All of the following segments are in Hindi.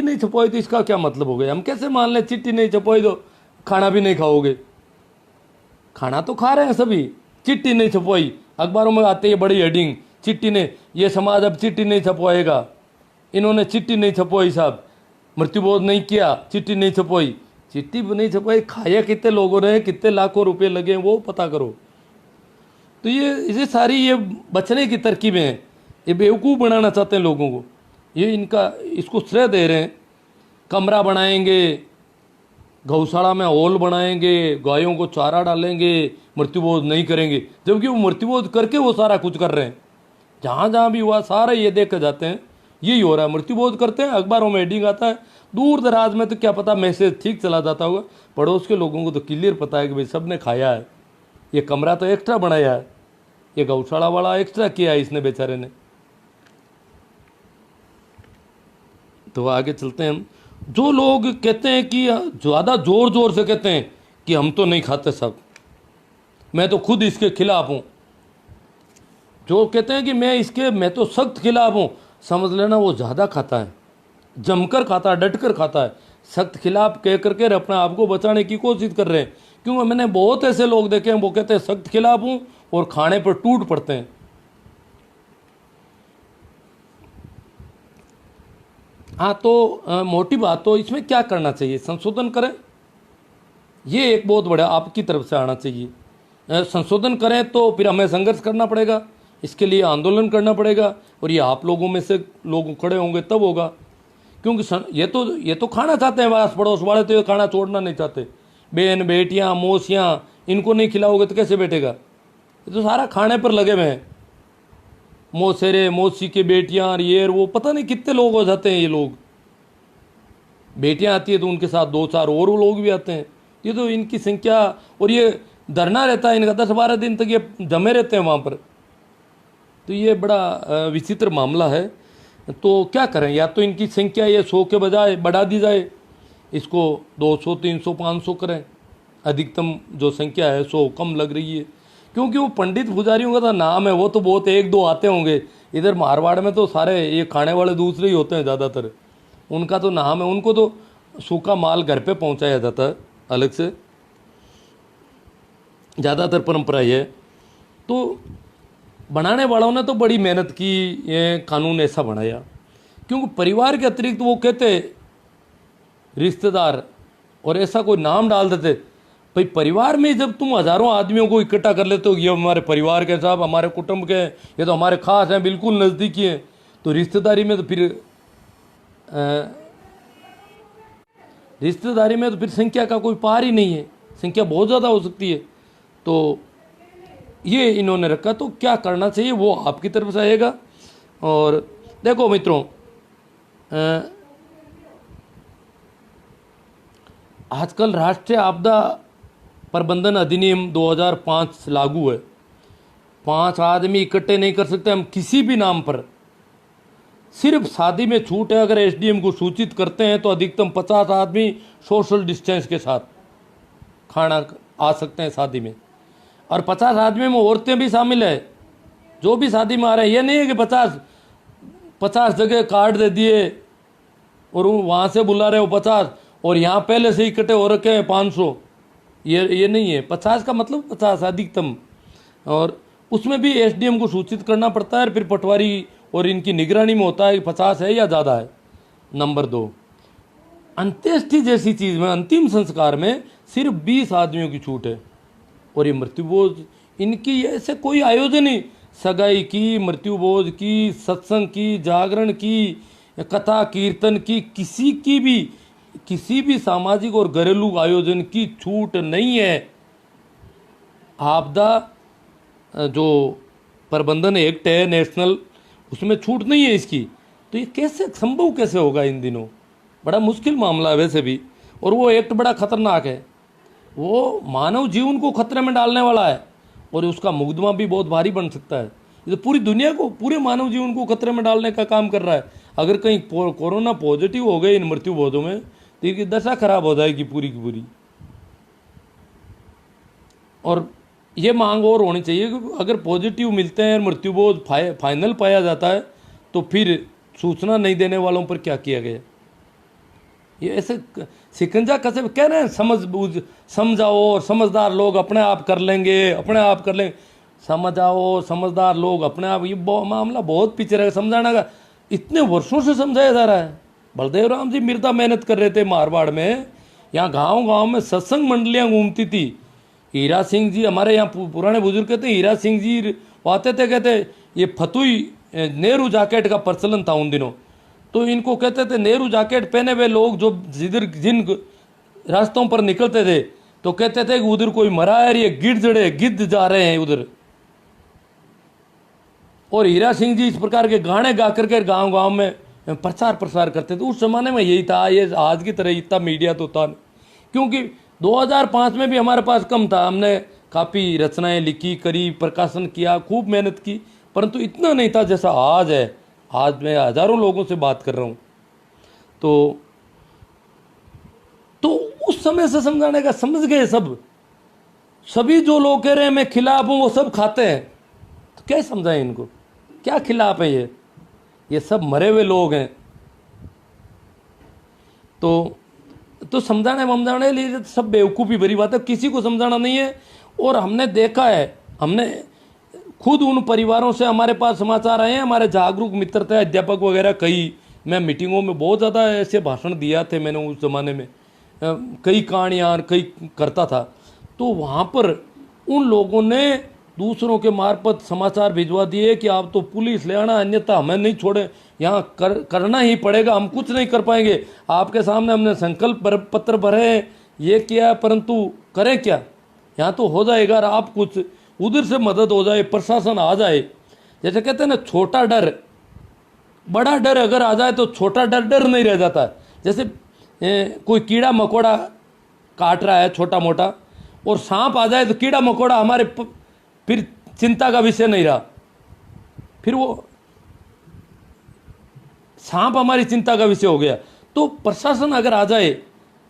नहीं छपवाई तो इसका क्या मतलब हो गया? हम कैसे मान लें चिट्ठी नहीं छपवाई तो खाना भी नहीं खाओगे? खाना तो खा रहे हैं सभी। चिट्ठी नहीं छपवाई, अखबारों में आते हैं बड़ी हेडिंग, चिट्ठी ने, ये समाज अब चिट्ठी नहीं छपवाएगा, इन्होंने चिट्ठी नहीं छपवाई साहब, मृत्युबोध नहीं किया, चिट्ठी नहीं छपवाई। चिट्ठी नहीं छपवाई, खाया कितने लोगों ने, कितने लाखों रुपए लगे वो पता करो। तो ये सारी ये बचने की तरकीबें हैं, ये बेवकूफ़ बनाना चाहते हैं लोगों को। ये इनका इसको श्रेय दे रहे हैं। कमरा बनाएंगे, गौशाला में हॉल बनाएंगे, गायों को चारा डालेंगे, मृत्युबोध नहीं करेंगे, जबकि वो मृत्युबोध करके वो सारा कुछ कर रहे हैं। जहाँ जहाँ भी हुआ सारे ये देखे जाते हैं, यही हो रहा है। मृत्युबोध करते हैं, अखबारों में हेडिंग आता है, दूर दराज में तो क्या पता मैसेज ठीक चला जाता होगा, पड़ोस के लोगों को तो क्लियर पता है कि भाई सब ने खाया है, ये कमरा तो एक्स्ट्रा बनाया है, ये गौशाला वाला एक्स्ट्रा किया है इसने बेचारे ने। तो आगे चलते हैं हम। जो लोग कहते हैं कि ज़्यादा जोर जोर से कहते हैं कि हम तो नहीं खाते सब, मैं तो खुद इसके खिलाफ हूँ, जो कहते हैं कि मैं तो सख्त खिलाफ हूँ, समझ लेना वो ज़्यादा खाता है, जमकर खाता है, डटकर खाता है। सख्त खिलाफ कह करके अपने आप को बचाने की कोशिश कर रहे हैं। क्योंकि मैंने बहुत ऐसे लोग देखे हैं वो कहते हैं सख्त खिलाफ हूँ और खाने पर टूट पड़ते हैं। हाँ, तो मोटी बात तो इसमें क्या करना चाहिए, संशोधन करें, ये एक बहुत बड़ा आपकी तरफ से आना चाहिए। संशोधन करें तो फिर हमें संघर्ष करना पड़ेगा, इसके लिए आंदोलन करना पड़ेगा, और ये आप लोगों में से लोग खड़े होंगे तब होगा। क्योंकि ये तो खाना चाहते हैं, आस पड़ोस वाले तो ये खाना छोड़ना नहीं चाहते। बहन बेटियाँ मौसियाँ, इनको नहीं खिलाओगे तो कैसे बैठेगा? ये तो सारा खाने पर लगे हुए हैं। मौसेरे मौसी के बेटियाँ, ये वो पता नहीं कितने लोग हो जाते हैं। ये लोग, बेटियाँ आती है तो उनके साथ 2-4 और लोग भी आते हैं। ये तो इनकी संख्या, और ये धरना रहता है इनका 10-12 दिन तक, ये जमे रहते हैं वहाँ पर। तो ये बड़ा विचित्र मामला है। तो क्या करें, या तो इनकी संख्या ये 100 के बजाय बढ़ा दी जाए, इसको 200, 300, 500 करें। अधिकतम जो संख्या है 100 कम लग रही है, क्योंकि वो पंडित पुजारियों का तो नाम है, वो तो बहुत 1-2 आते होंगे। इधर मारवाड़ में तो सारे ये खाने वाले दूसरे ही होते हैं ज़्यादातर, उनका तो नाम है, उनको तो सूखा माल घर पे पहुंचाया जाता है अलग से, ज़्यादातर परंपरा ये है। तो बनाने वालों ने तो बड़ी मेहनत की, ये कानून ऐसा बनाया, क्योंकि परिवार के अतिरिक्त वो कहते रिश्तेदार और ऐसा कोई नाम डाल देते। भाई परिवार में जब तुम हज़ारों आदमियों को इकट्ठा कर लेते हो, ये हमारे परिवार के साहब, हमारे कुटुंब के, ये तो हमारे खास हैं, बिल्कुल नज़दीकी हैं, तो रिश्तेदारी में तो फिर संख्या का कोई पार ही नहीं है, संख्या बहुत ज़्यादा हो सकती है। तो ये इन्होंने रखा। तो क्या करना चाहिए वो आपकी तरफ से आएगा। और देखो मित्रों, आजकल राष्ट्रीय आपदा प्रबंधन अधिनियम 2005 लागू है। 5 आदमी इकट्ठे नहीं कर सकते हम किसी भी नाम पर। सिर्फ शादी में छूट है, अगर एसडीएम को सूचित करते हैं तो अधिकतम 50 आदमी सोशल डिस्टेंस के साथ खाना आ सकते हैं शादी में, और 50 आदमी में औरतें भी शामिल है जो भी शादी में आ रहे हैं। ये नहीं है कि 50 जगह कार्ड दे दिए और वहाँ से बुला रहे हो 50, और यहाँ पहले से इकट्ठे हो रखे हैं 500। ये नहीं है। 50 का मतलब 50 अधिकतम, और उसमें भी एसडीएम को सूचित करना पड़ता है। फिर पटवारी और इनकी निगरानी में होता है कि 50 है या ज़्यादा है। नंबर 2, अंत्येष्टि जैसी चीज़ में, अंतिम संस्कार में सिर्फ 20 आदमियों की छूट है। और ये मृत्युभोज, इनकी ऐसे कोई आयोजन ही, सगाई की, मृत्युभोज की, सत्संग की, जागरण की, कथा कीर्तन की, किसी भी सामाजिक और घरेलू आयोजन की छूट नहीं है। आपदा जो प्रबंधन एक्ट है नेशनल, उसमें छूट नहीं है इसकी। तो ये कैसे संभव कैसे होगा इन दिनों? बड़ा मुश्किल मामला है वैसे भी। और वो एक्ट बड़ा खतरनाक है, वो मानव जीवन को खतरे में डालने वाला है, और उसका मुकदमा भी बहुत भारी बन सकता है। ये तो पूरी दुनिया को, पूरे मानव जीवन को खतरे में डालने का काम कर रहा है। अगर कहीं कोरोना पॉजिटिव हो गए इन मृत्युभोजों में तो इनकी दशा खराब हो जाएगी पूरी की पूरी। और ये मांग और होनी चाहिए कि अगर पॉजिटिव मिलते हैं, मृत्युभोज फाइनल पाया जाता है, तो फिर सूचना नहीं देने वालों पर क्या किया गया। ये ऐसे शिकंजा कसे कह रहे हैं, समझ बूझ समझाओ और समझदार लोग अपने आप कर लेंगे, अपने आप कर लेंगे। समझाओ समझदार लोग अपने आप, ये मामला बहुत पीछे रहेगा समझाना का। इतने वर्षों से समझाया जा रहा है। बलदेव राम जी मिर्दा मेहनत कर रहे थे मारवाड़ में, यहाँ गांव गांव में सत्संग मंडलियां घूमती थी। हीरा सिंह जी हमारे यहाँ पुराने बुजुर्ग कहते हैं, हीरा सिंह जी आते थे, कहते ये फतुई नेहरू जैकेट का प्रचलन था उन दिनों, तो इनको कहते थे नेहरू जैकेट पहने हुए लोग जो जिन रास्तों पर निकलते थे तो कहते थे कि उधर कोई मरा है, ये गिद्ध जा रहे हैं उधर। और हीरा सिंह जी इस प्रकार के गाने गा करके गांव गांव में प्रचार प्रसार करते थे। उस जमाने में यही था, ये आज की तरह इतना मीडिया तो था, क्योंकि 2005 में भी हमारे पास कम था। हमने काफ़ी रचनाएं लिखी, करी, प्रकाशन किया, खूब मेहनत की, परंतु इतना नहीं था जैसा आज है। आज मैं हज़ारों लोगों से बात कर रहा हूँ। तो उस समय से समझाने का समझ गए सब। सभी जो लोग कह रहे हैं मैं खिलाफ हूँ वो सब खाते हैं, तो क्या समझाएं इनको, क्या खिलाफ है ये सब मरे हुए लोग हैं। तो समझाने लिए सब बेवकूफ़ी भरी बात है, किसी को समझाना नहीं है। और हमने देखा है, हमने खुद उन परिवारों से हमारे पास समाचार आए हैं, हमारे जागरूक मित्र थे, अध्यापक वगैरह, कई मैं मीटिंगों में बहुत ज़्यादा ऐसे भाषण दिया थे मैंने उस ज़माने में, कई कहानियाँ कई करता था। तो वहाँ पर उन लोगों ने दूसरों के मार्फत समाचार भिजवा दिए कि आप तो पुलिस ले आना, अन्यथा हमें नहीं छोड़े, यहाँ करना ही पड़ेगा, हम कुछ नहीं कर पाएंगे। आपके सामने हमने संकल्प पत्र भरे, ये किया, परंतु करें क्या, यहाँ तो हो जाएगा, आप कुछ उधर से मदद हो जाए, प्रशासन आ जाए। जैसे कहते हैं ना, छोटा डर, बड़ा डर अगर आ जाए तो छोटा डर नहीं रह जाता। जैसे कोई कीड़ा मकोड़ा काट रहा है छोटा मोटा, और सांप आ जाए तो कीड़ा मकोड़ा हमारे फिर चिंता का विषय नहीं रहा, फिर वो सांप हमारी चिंता का विषय हो गया। तो प्रशासन अगर आ जाए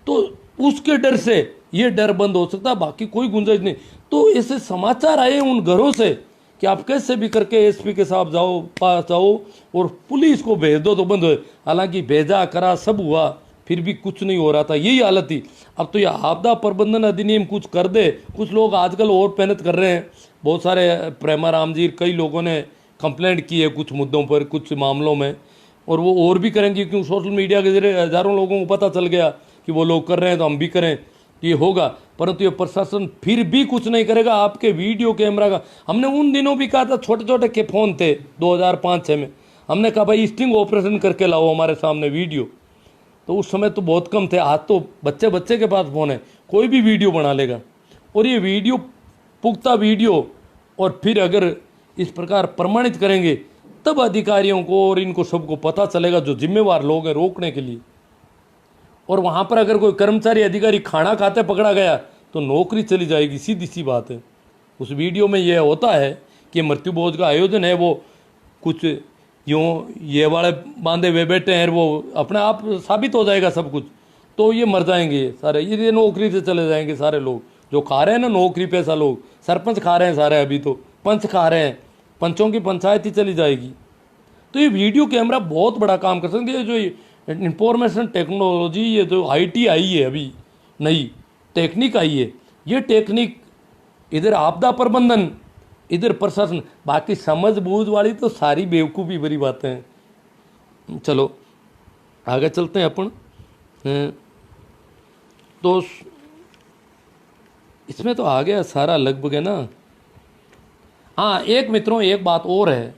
तो उसके डर से ये डर बंद हो सकता है, बाकी कोई गुंजाइश नहीं। तो ऐसे समाचार आए उन घरों से कि आप कैसे भी करके एसपी के साथ पास जाओ और पुलिस को भेज दो तो बंद हो। हालांकि भेजा करा सब हुआ, फिर भी कुछ नहीं हो रहा था, यही हालत थी। अब तो यह आपदा प्रबंधन अधिनियम कुछ कर दे। कुछ लोग आजकल और मेहनत कर रहे हैं, बहुत सारे प्रेमाराम जी, कई लोगों ने कंप्लेंट की है कुछ मुद्दों पर, कुछ मामलों में, और वो और भी करेंगे, क्योंकि सोशल मीडिया के जरिए हज़ारों लोगों को पता चल गया कि वो लोग कर रहे हैं तो हम भी करें, ये होगा। परंतु ये प्रशासन फिर भी कुछ नहीं करेगा। आपके वीडियो कैमरा का हमने उन दिनों भी कहा था, छोटे छोटे के फ़ोन थे 2005-6 में, हमने कहा भाई स्टिंग ऑपरेशन करके लाओ हमारे सामने वीडियो। तो उस समय तो बहुत कम थे, आज तो बच्चे के पास फ़ोन है, कोई भी वीडियो बना लेगा। और ये वीडियो पुख्ता वीडियो, और फिर अगर इस प्रकार प्रमाणित करेंगे तब अधिकारियों को और इनको सबको पता चलेगा, जो जिम्मेवार लोग हैं, रोकने के लिए। और वहाँ पर अगर कोई कर्मचारी अधिकारी खाना खाते पकड़ा गया तो नौकरी चली जाएगी, सीधी सी बात है। उस वीडियो में यह होता है कि मृत्यु भोज का आयोजन है, वो कुछ यूँ ये वाले बांधे हुए बैठे हैं, वो अपने आप साबित हो जाएगा सब कुछ, तो ये मर जाएंगे सारे, ये नौकरी से चले जाएंगे सारे लोग जो खा रहे हैं ना नौकरी पैसा। लोग सरपंच खा रहे हैं सारे, अभी तो पंच खा रहे हैं, पंचों की पंचायत ही चली जाएगी। तो ये वीडियो कैमरा बहुत बड़ा काम कर सकते हैं। जो इंफॉर्मेशन टेक्नोलॉजी, ये जो IT आई है, अभी नई टेक्निक आई है, ये टेक्निक इधर आपदा प्रबंधन, इधर प्रशासन, बाकी समझ बूझ वाली तो सारी बेवकूफ़ी भरी बातें हैं। चलो आगे चलते हैं अपन। तो इसमें तो आ गया सारा लगभग, है ना। हाँ, एक मित्रों एक बात और है,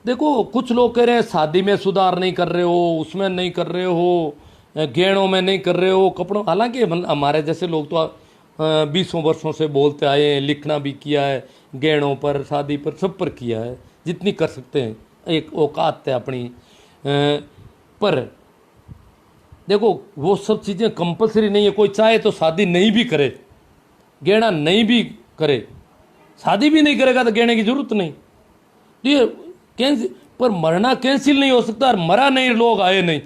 देखो कुछ लोग कह रहे हैं शादी में सुधार नहीं कर रहे हो, उसमें नहीं कर रहे हो, गहनों में नहीं कर रहे हो, कपड़ों। हालांकि हमारे जैसे लोग तो 20 वर्षों से बोलते आए हैं, लिखना भी किया है, गहनों पर, शादी पर, सब पर किया है, जितनी कर सकते हैं, एक औकात है अपनी। पर देखो वो सब चीज़ें कंपलसरी नहीं है। कोई चाहे तो शादी नहीं भी करे, गहना नहीं भी करे, शादी भी नहीं करेगा तो गहने की जरूरत नहीं। तो ये कैंसिल, पर मरना कैंसिल नहीं हो सकता। मरा नहीं, लोग आए नहीं,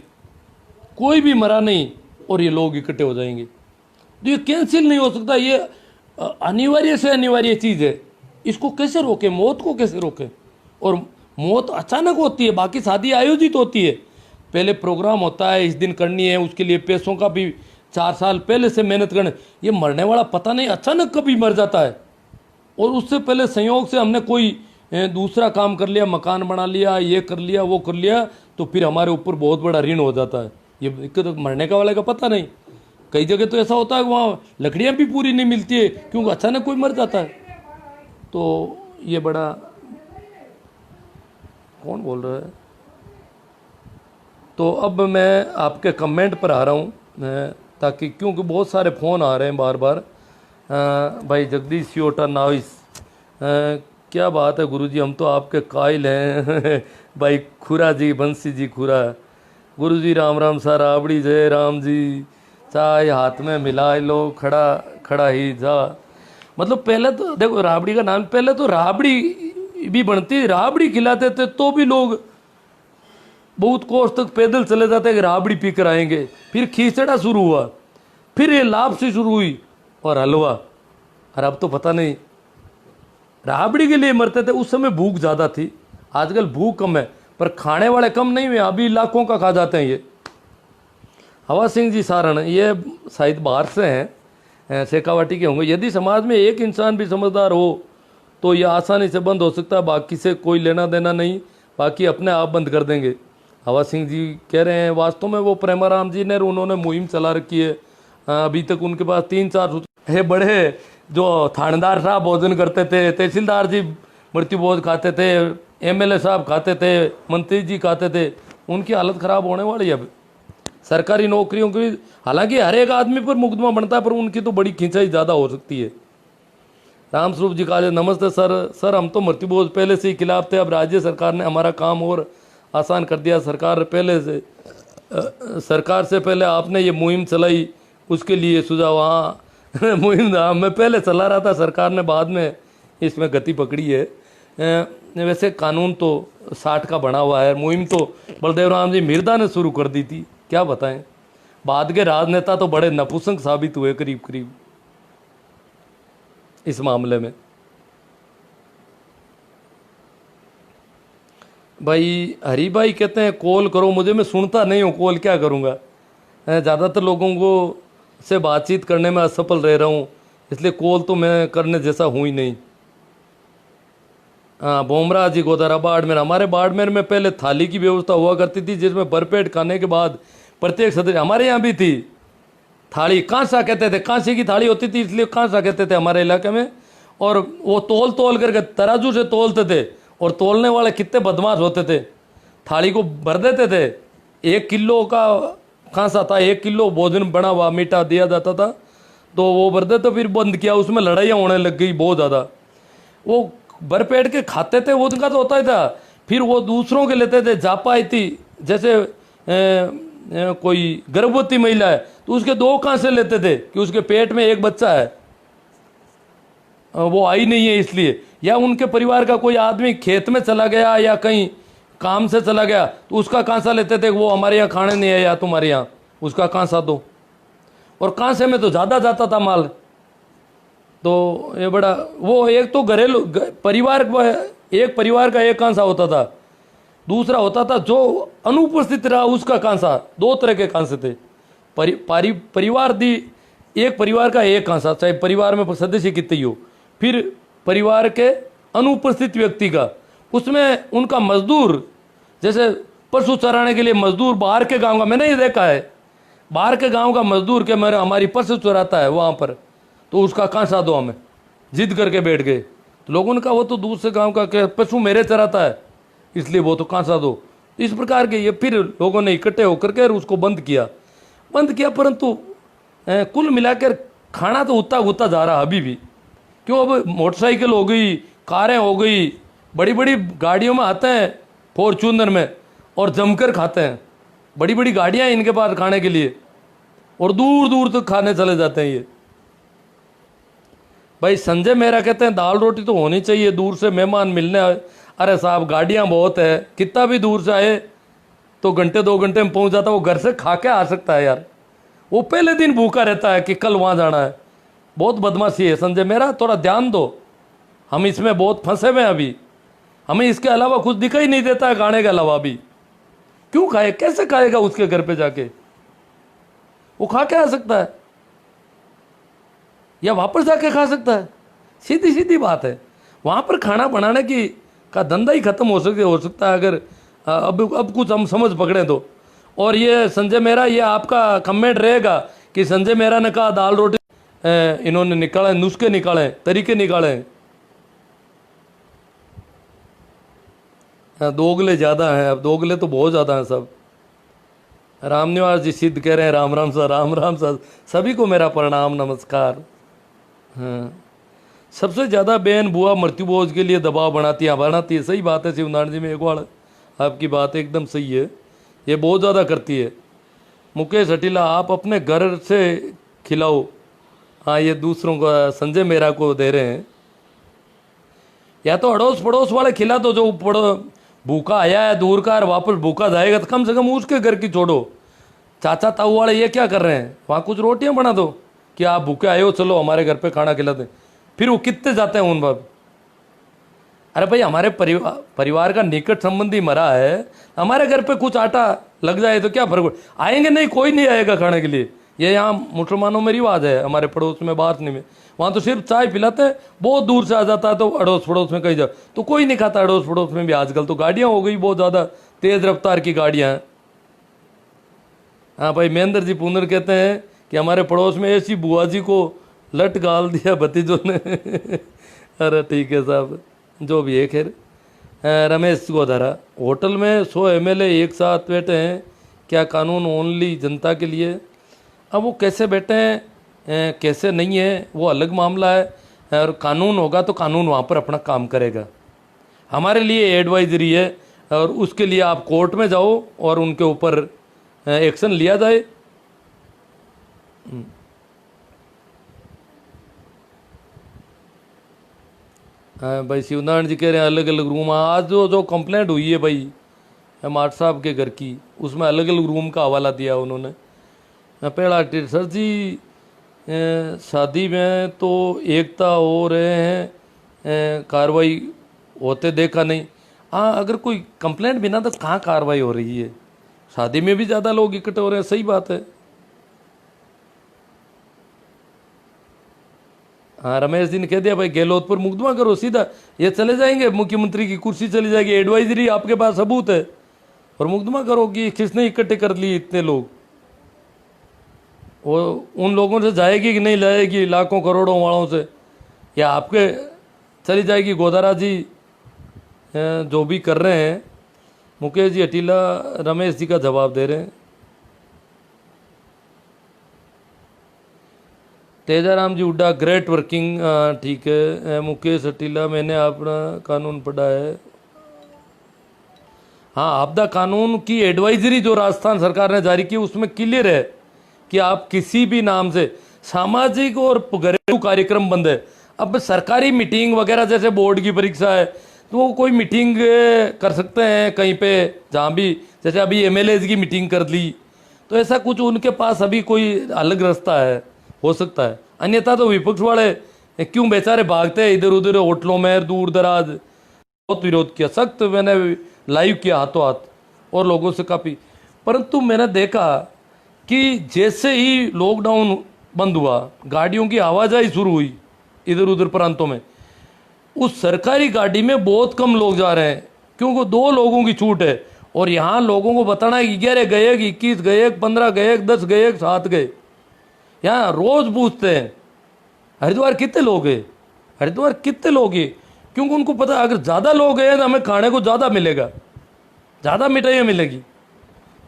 कोई भी मरा नहीं, और ये लोग इकट्ठे हो जाएंगे, तो ये कैंसिल नहीं हो सकता। ये अनिवार्य से अनिवार्य चीज़ है, इसको कैसे रोके, मौत को कैसे रोके। और मौत अचानक होती है, बाकी शादी आयोजित होती है, पहले प्रोग्राम होता है, इस दिन करनी है, उसके लिए पैसों का भी 4 साल पहले से मेहनत करने। ये मरने वाला पता नहीं अचानक कभी मर जाता है, और उससे पहले संयोग से हमने कोई दूसरा काम कर लिया, मकान बना लिया, ये कर लिया, वो कर लिया, तो फिर हमारे ऊपर बहुत बड़ा ऋण हो जाता है। ये तो मरने का वाले का पता नहीं। कई जगह तो ऐसा होता है वहाँ लकड़ियाँ भी पूरी नहीं मिलती है, क्योंकि अचानक कोई मर जाता है। तो ये बड़ा, कौन बोल रहा है? तो अब मैं आपके कमेंट पर आ रहा हूँ, ताकि क्योंकि बहुत सारे फ़ोन आ रहे हैं बार बार। भाई जगदीश सियोटा नाइस, क्या बात है गुरुजी, हम तो आपके कायल हैं। भाई खुरा जी, बंसी जी खुरा, गुरुजी राम राम सा, राबड़ी जय राम जी, चाय हाथ में मिला लो, खड़ा खड़ा ही जा। मतलब पहले तो देखो राबड़ी का नाम, पहले तो राबड़ी भी बनती, राबड़ी खिलाते थे तो भी लोग बहुत कोस तक पैदल चले जाते कि राबड़ी पी कर आएंगे। फिर खिचड़ा शुरू हुआ, फिर ये लापसी शुरू हुई, और हलवा। और अब तो पता नहीं, राबड़ी के लिए मरते थे। उस समय भूख ज़्यादा थी, आजकल भूख कम है, पर खाने वाले कम नहीं हुए, अभी लाखों का खा जाते हैं ये। हवा सिंह जी सारण, ये शायद बाहर से हैं, शेखावाटी के होंगे। यदि समाज में एक इंसान भी समझदार हो तो यह आसानी से बंद हो सकता है, बाकी से कोई लेना देना नहीं, बाकी अपने आप बंद कर देंगे। हवा सिंह जी कह रहे हैं वास्तव में वो प्रेमाराम जी ने, उन्होंने मुहिम चला रखी है। अभी तक उनके पास 3-4 है बड़े, जो थानेदार साहब भोजन करते थे, तहसीलदार जी मृत्यु भोज खाते थे, एमएलए साहब खाते थे, मंत्री जी खाते थे, उनकी हालत ख़राब होने वाली है अब। सरकारी नौकरियों की, हालांकि हर एक आदमी पर मुकदमा बनता है, पर उनकी तो बड़ी खिंचाई ज़्यादा हो सकती है। रामस्वरूप जी कहा, नमस्ते सर, हम तो मृत्यु भोज पहले से ही खिलाफ थे, अब राज्य सरकार ने हमारा काम और आसान कर दिया। सरकार से पहले आपने ये मुहिम चलाई, उसके लिए सुझाव। हाँ मुहिम मैं पहले चला रहा था, सरकार ने बाद में इसमें गति पकड़ी है। वैसे कानून तो 60 का बना हुआ है, मुहिम तो बलदेव राम जी मिर्दा ने शुरू कर दी थी, क्या बताएं। बाद के राजनेता तो बड़े नपुंसक साबित हुए करीब करीब इस मामले में। भाई हरी भाई कहते हैं कॉल करो मुझे, मैं सुनता नहीं हूँ, कॉल क्या करूँगा। ज़्यादातर लोगों को से बातचीत करने में असफल रह रहा हूँ, इसलिए कॉल तो मैं करने जैसा हूँ ही नहीं। हाँ बोमरा जी गोदारा बाड़मेर, हमारे बाड़मेर में पहले थाली की व्यवस्था हुआ करती थी, जिसमें भरपेट खाने के बाद प्रत्येक सदस्य, हमारे यहाँ भी थी थाली, कांसा कहते थे, कांसे की थाली होती थी इसलिए कांसा कहते थे हमारे इलाके में। और वो तोल करके तराजू से तोलते थे, और तोलने वाले कितने बदमाश होते थे, थाली को भर देते थे। 1 किलो का कांसा था, 1 किलो भोजन बना हुआ मीठा दिया जाता था, तो वो भर देते, फिर बंद किया, उसमें लड़ाइयाँ होने लग गई बहुत ज़्यादा। वो भरपेट के खाते थे, वो उनका तो होता ही था। फिर वो दूसरों के लेते थे, जापा थी, जैसे कोई गर्भवती महिला है तो उसके 2 कांसे लेते थे कि उसके पेट में एक बच्चा है, वो आई नहीं है इसलिए, या उनके परिवार का कोई आदमी खेत में चला गया या कहीं काम से चला गया तो उसका कांसा लेते थे, वो हमारे यहाँ खाने नहीं आया तुम्हारे यहाँ, उसका कांसा दो। और कांसे में तो ज़्यादा जाता था माल। तो ये बड़ा, वो एक तो घरेलू परिवार, एक परिवार का एक कांसा होता था, दूसरा होता था जो अनुपस्थित रहा उसका कांसा। 2 तरह के कांसे थे। परिवार दी, एक परिवार का एक कांसा, चाहे परिवार में सदस्य कितने ही हो। फिर परिवार के अनुपस्थित व्यक्ति का, उसमें उनका मजदूर, जैसे पशु चराने के लिए मजदूर बाहर के गांव का, मैंने ये देखा है, बाहर के गांव का मजदूर के मेरे हमारी पशु चराता है वहाँ पर, तो उसका कांसा दो हमें, जिद करके बैठ गए। तो लोगों ने कहा वो तो दूसरे गांव का पशु मेरे चराता है, इसलिए वो तो कांसा दो। इस प्रकार के ये फिर लोगों ने इकट्ठे होकर के उसको बंद किया। परंतु कुल मिलाकर खाना तो उतना उतना जा रहा अभी भी। क्यों, अब मोटरसाइकिल हो गई, कारें हो गई, बड़ी बड़ी गाड़ियों में आते हैं, फॉर्चूनर में, और जमकर खाते हैं। बड़ी बड़ी गाड़ियां इनके पास खाने के लिए, और दूर दूर तक खाने चले जाते हैं ये। भाई संजय मेहरा कहते हैं दाल रोटी तो होनी चाहिए, दूर से मेहमान मिलने आए। अरे साहब गाड़ियां बहुत है, कितना भी दूर से आए तो घंटे 2 घंटे में पहुंच जाता है, वो घर से खा के आ सकता है यार। वो पहले दिन भूखा रहता है कि कल वहाँ जाना है। बहुत बदमाशी है संजय मेहरा, थोड़ा ध्यान दो, हम इसमें बहुत फंसे हुए हैं अभी, हमें इसके अलावा कुछ दिखाई नहीं देता है गाने के अलावा भी। क्यों खाए, कैसे खाएगा उसके घर पे जाके? वो खा के आ सकता है या वापस जाके खा सकता है, सीधी सीधी बात है। वहाँ पर खाना बनाने की का धंधा ही खत्म हो सकता है अगर अब कुछ हम समझ पकड़े तो। और ये संजय मेहरा, ये आपका कमेंट रहेगा कि संजय मेहरा ने कहा दाल रोटी, इन्होंने निकाले नुस्खे, निकाले तरीके, निकाले। दोगले ज़्यादा हैं, अब दोगले तो बहुत ज़्यादा हैं सब। राम निवास जी सिद्ध कह रहे हैं राम राम सर, राम राम सर, सभी को मेरा प्रणाम नमस्कार। हाँ, सबसे ज़्यादा बहन बुआ मृत्यु भोज के लिए दबाव बनाती है। सही बात है शिवनारायण जी, में एक बार आपकी बात एकदम सही है, ये बहुत ज़्यादा करती है। मुकेश हटीला, आप अपने घर से खिलाओ। हाँ, ये दूसरों का संजय मेहरा को दे रहे हैं, या तो अड़ोस पड़ोस वाले खिला दो, जो भूखा आया है दूर का और वापस भूखा जाएगा, तो कम से कम उसके घर की छोड़ो। चाचा ताऊ वाले ये क्या कर रहे हैं, वहाँ कुछ रोटियां बना दो कि आप भूखे आए हो, चलो हमारे घर पे खाना खिला दें। फिर वो कितने जाते हैं उन बाब। अरे भाई, हमारे परिवार का निकट संबंधी मरा है, हमारे घर पे कुछ आटा लग जाए तो क्या फर्क आएंगे? नहीं, कोई नहीं आएगा खाने के लिए। ये यहाँ मुसलमानों में रिवाज है, हमारे पड़ोस में बासनी में, वहाँ तो सिर्फ चाय पिलाते हैं। बहुत दूर से आ जाता है तो अड़ोस पड़ोस में कहीं जाओ तो कोई नहीं खाता। अड़ोस पड़ोस में भी आजकल तो गाड़ियाँ हो गई बहुत ज़्यादा तेज़ रफ्तार की गाड़ियाँ हैं। हाँ भाई, महेंद्र जी पुनर कहते हैं कि हमारे पड़ोस में ऐसी बुआ जी को लट गाल दिया भतीजों ने। अरे ठीक है साहब, जो भी है खैर। रमेश गोधारा, होटल में 100 MLA एक साथ बैठे हैं, क्या कानून ओनली जनता के लिए? अब वो कैसे बैठे हैं कैसे नहीं है वो अलग मामला है, और कानून होगा तो कानून वहाँ पर अपना काम करेगा। हमारे लिए एडवाइजरी है, और उसके लिए आप कोर्ट में जाओ और उनके ऊपर एक्शन लिया जाए। हाँ भाई, शिवनारायण जी कह रहे हैं अलग अलग रूम। आज जो कंप्लेंट हुई है भाई माट साहब के घर की, उसमें अलग अलग रूम का हवाला दिया उन्होंने। पहला सर जी, शादी में तो एकता हो रहे हैं, कार्रवाई होते देखा नहीं। हाँ, अगर कोई कंप्लेंट भी ना तो कहाँ कार्रवाई हो रही है? शादी में भी ज़्यादा लोग इकट्ठे हो रहे हैं, सही बात है। हाँ, रमेश जी ने कह दिया भाई गहलोत पर मुकदमा करो सीधा, ये चले जाएंगे, मुख्यमंत्री की कुर्सी चली जाएगी। एडवाइजरी आपके पास सबूत है, और मुकदमा करो कि किसने इकट्ठे कर लिए इतने लोग। वो उन लोगों से जाएगी कि नहीं जाएगी, लाखों करोड़ों वालों से, या आपके चली जाएगी? गोदारा जी जो भी कर रहे हैं, मुकेश जी हटीला रमेश जी का जवाब दे रहे हैं। तेजाराम जी हुड्डा, ग्रेट वर्किंग, ठीक है। मुकेश हटीला, मैंने अपना कानून पढ़ा है। हाँ, आपदा कानून की एडवाइजरी जो राजस्थान सरकार ने जारी की उसमें क्लियर है कि आप किसी भी नाम से सामाजिक और घरेलू कार्यक्रम बंद है। अब सरकारी मीटिंग वगैरह, जैसे बोर्ड की परीक्षा है तो वो कोई मीटिंग कर सकते हैं कहीं पे, जहाँ भी, जैसे अभी MLAs की मीटिंग कर ली, तो ऐसा कुछ उनके पास अभी कोई अलग रास्ता है, हो सकता है। अन्यथा तो विपक्ष वाले क्यों बेचारे भागते हैं इधर उधर होटलों में, दूर दराज। बहुत विरोध किया, सख्त मैंने लाइव किया हाथों हाथ, और लोगों से काफ़ी। परंतु मैंने देखा कि जैसे ही लॉकडाउन बंद हुआ, गाड़ियों की आवाजाही शुरू हुई इधर उधर प्रांतों में, उस सरकारी गाड़ी में बहुत कम लोग जा रहे हैं, क्योंकि 2 लोगों की छूट है। और यहाँ लोगों को बताना है कि 11 गए, 21 गए, 15 गए, 10 गए, 7 गए। यहाँ रोज पूछते हैं हरिद्वार कितने लोग हैं, हरिद्वार कितने लोग हैं, क्योंकि उनको पता है अगर ज़्यादा लोग हैं तो हमें खाने को ज़्यादा मिलेगा, ज़्यादा मिठाइयाँ मिलेगी।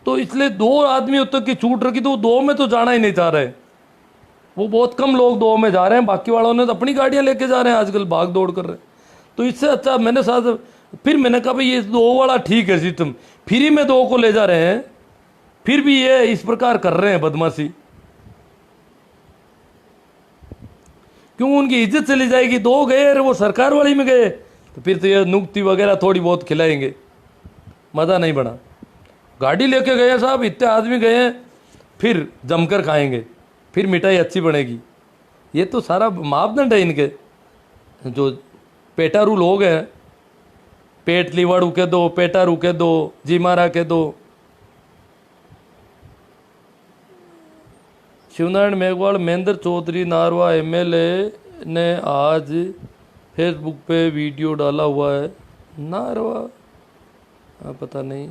तो इसलिए 2 आदमी तक की छूट रखी, तो 2 में तो जाना ही नहीं चाह रहे। वो बहुत कम लोग 2 में जा रहे हैं, बाकी वालों ने तो अपनी गाड़ियाँ लेके जा रहे हैं, आजकल भाग दौड़ कर रहे हैं। तो इससे अच्छा मैंने साथ फिर मैंने कहा भाई ये 2 वाला ठीक है सिस्टम, फ्री में 2 को ले जा रहे हैं, फिर भी ये इस प्रकार कर रहे हैं बदमाशी, क्यों? उनकी इज्जत चली जाएगी। 2 गए अरे वो सरकार वाली में गए तो फिर तो ये नुक्ति वगैरह थोड़ी बहुत खिलाएंगे, मज़ा नहीं बना। गाड़ी लेके गए साहब, इतने आदमी गए हैं, फिर जमकर खाएंगे, फिर मिठाई अच्छी बनेगी। ये तो सारा मापदंड है इनके, जो पेटारू लोग हैं, पेट लीवाड़ू के दो, पेटारू के दो, जी मारा के दो, शिवनारायण मेघवाल, महेंद्र चौधरी नारवा एमएलए ने आज फेसबुक पे वीडियो डाला हुआ है। नारवा पता नहीं।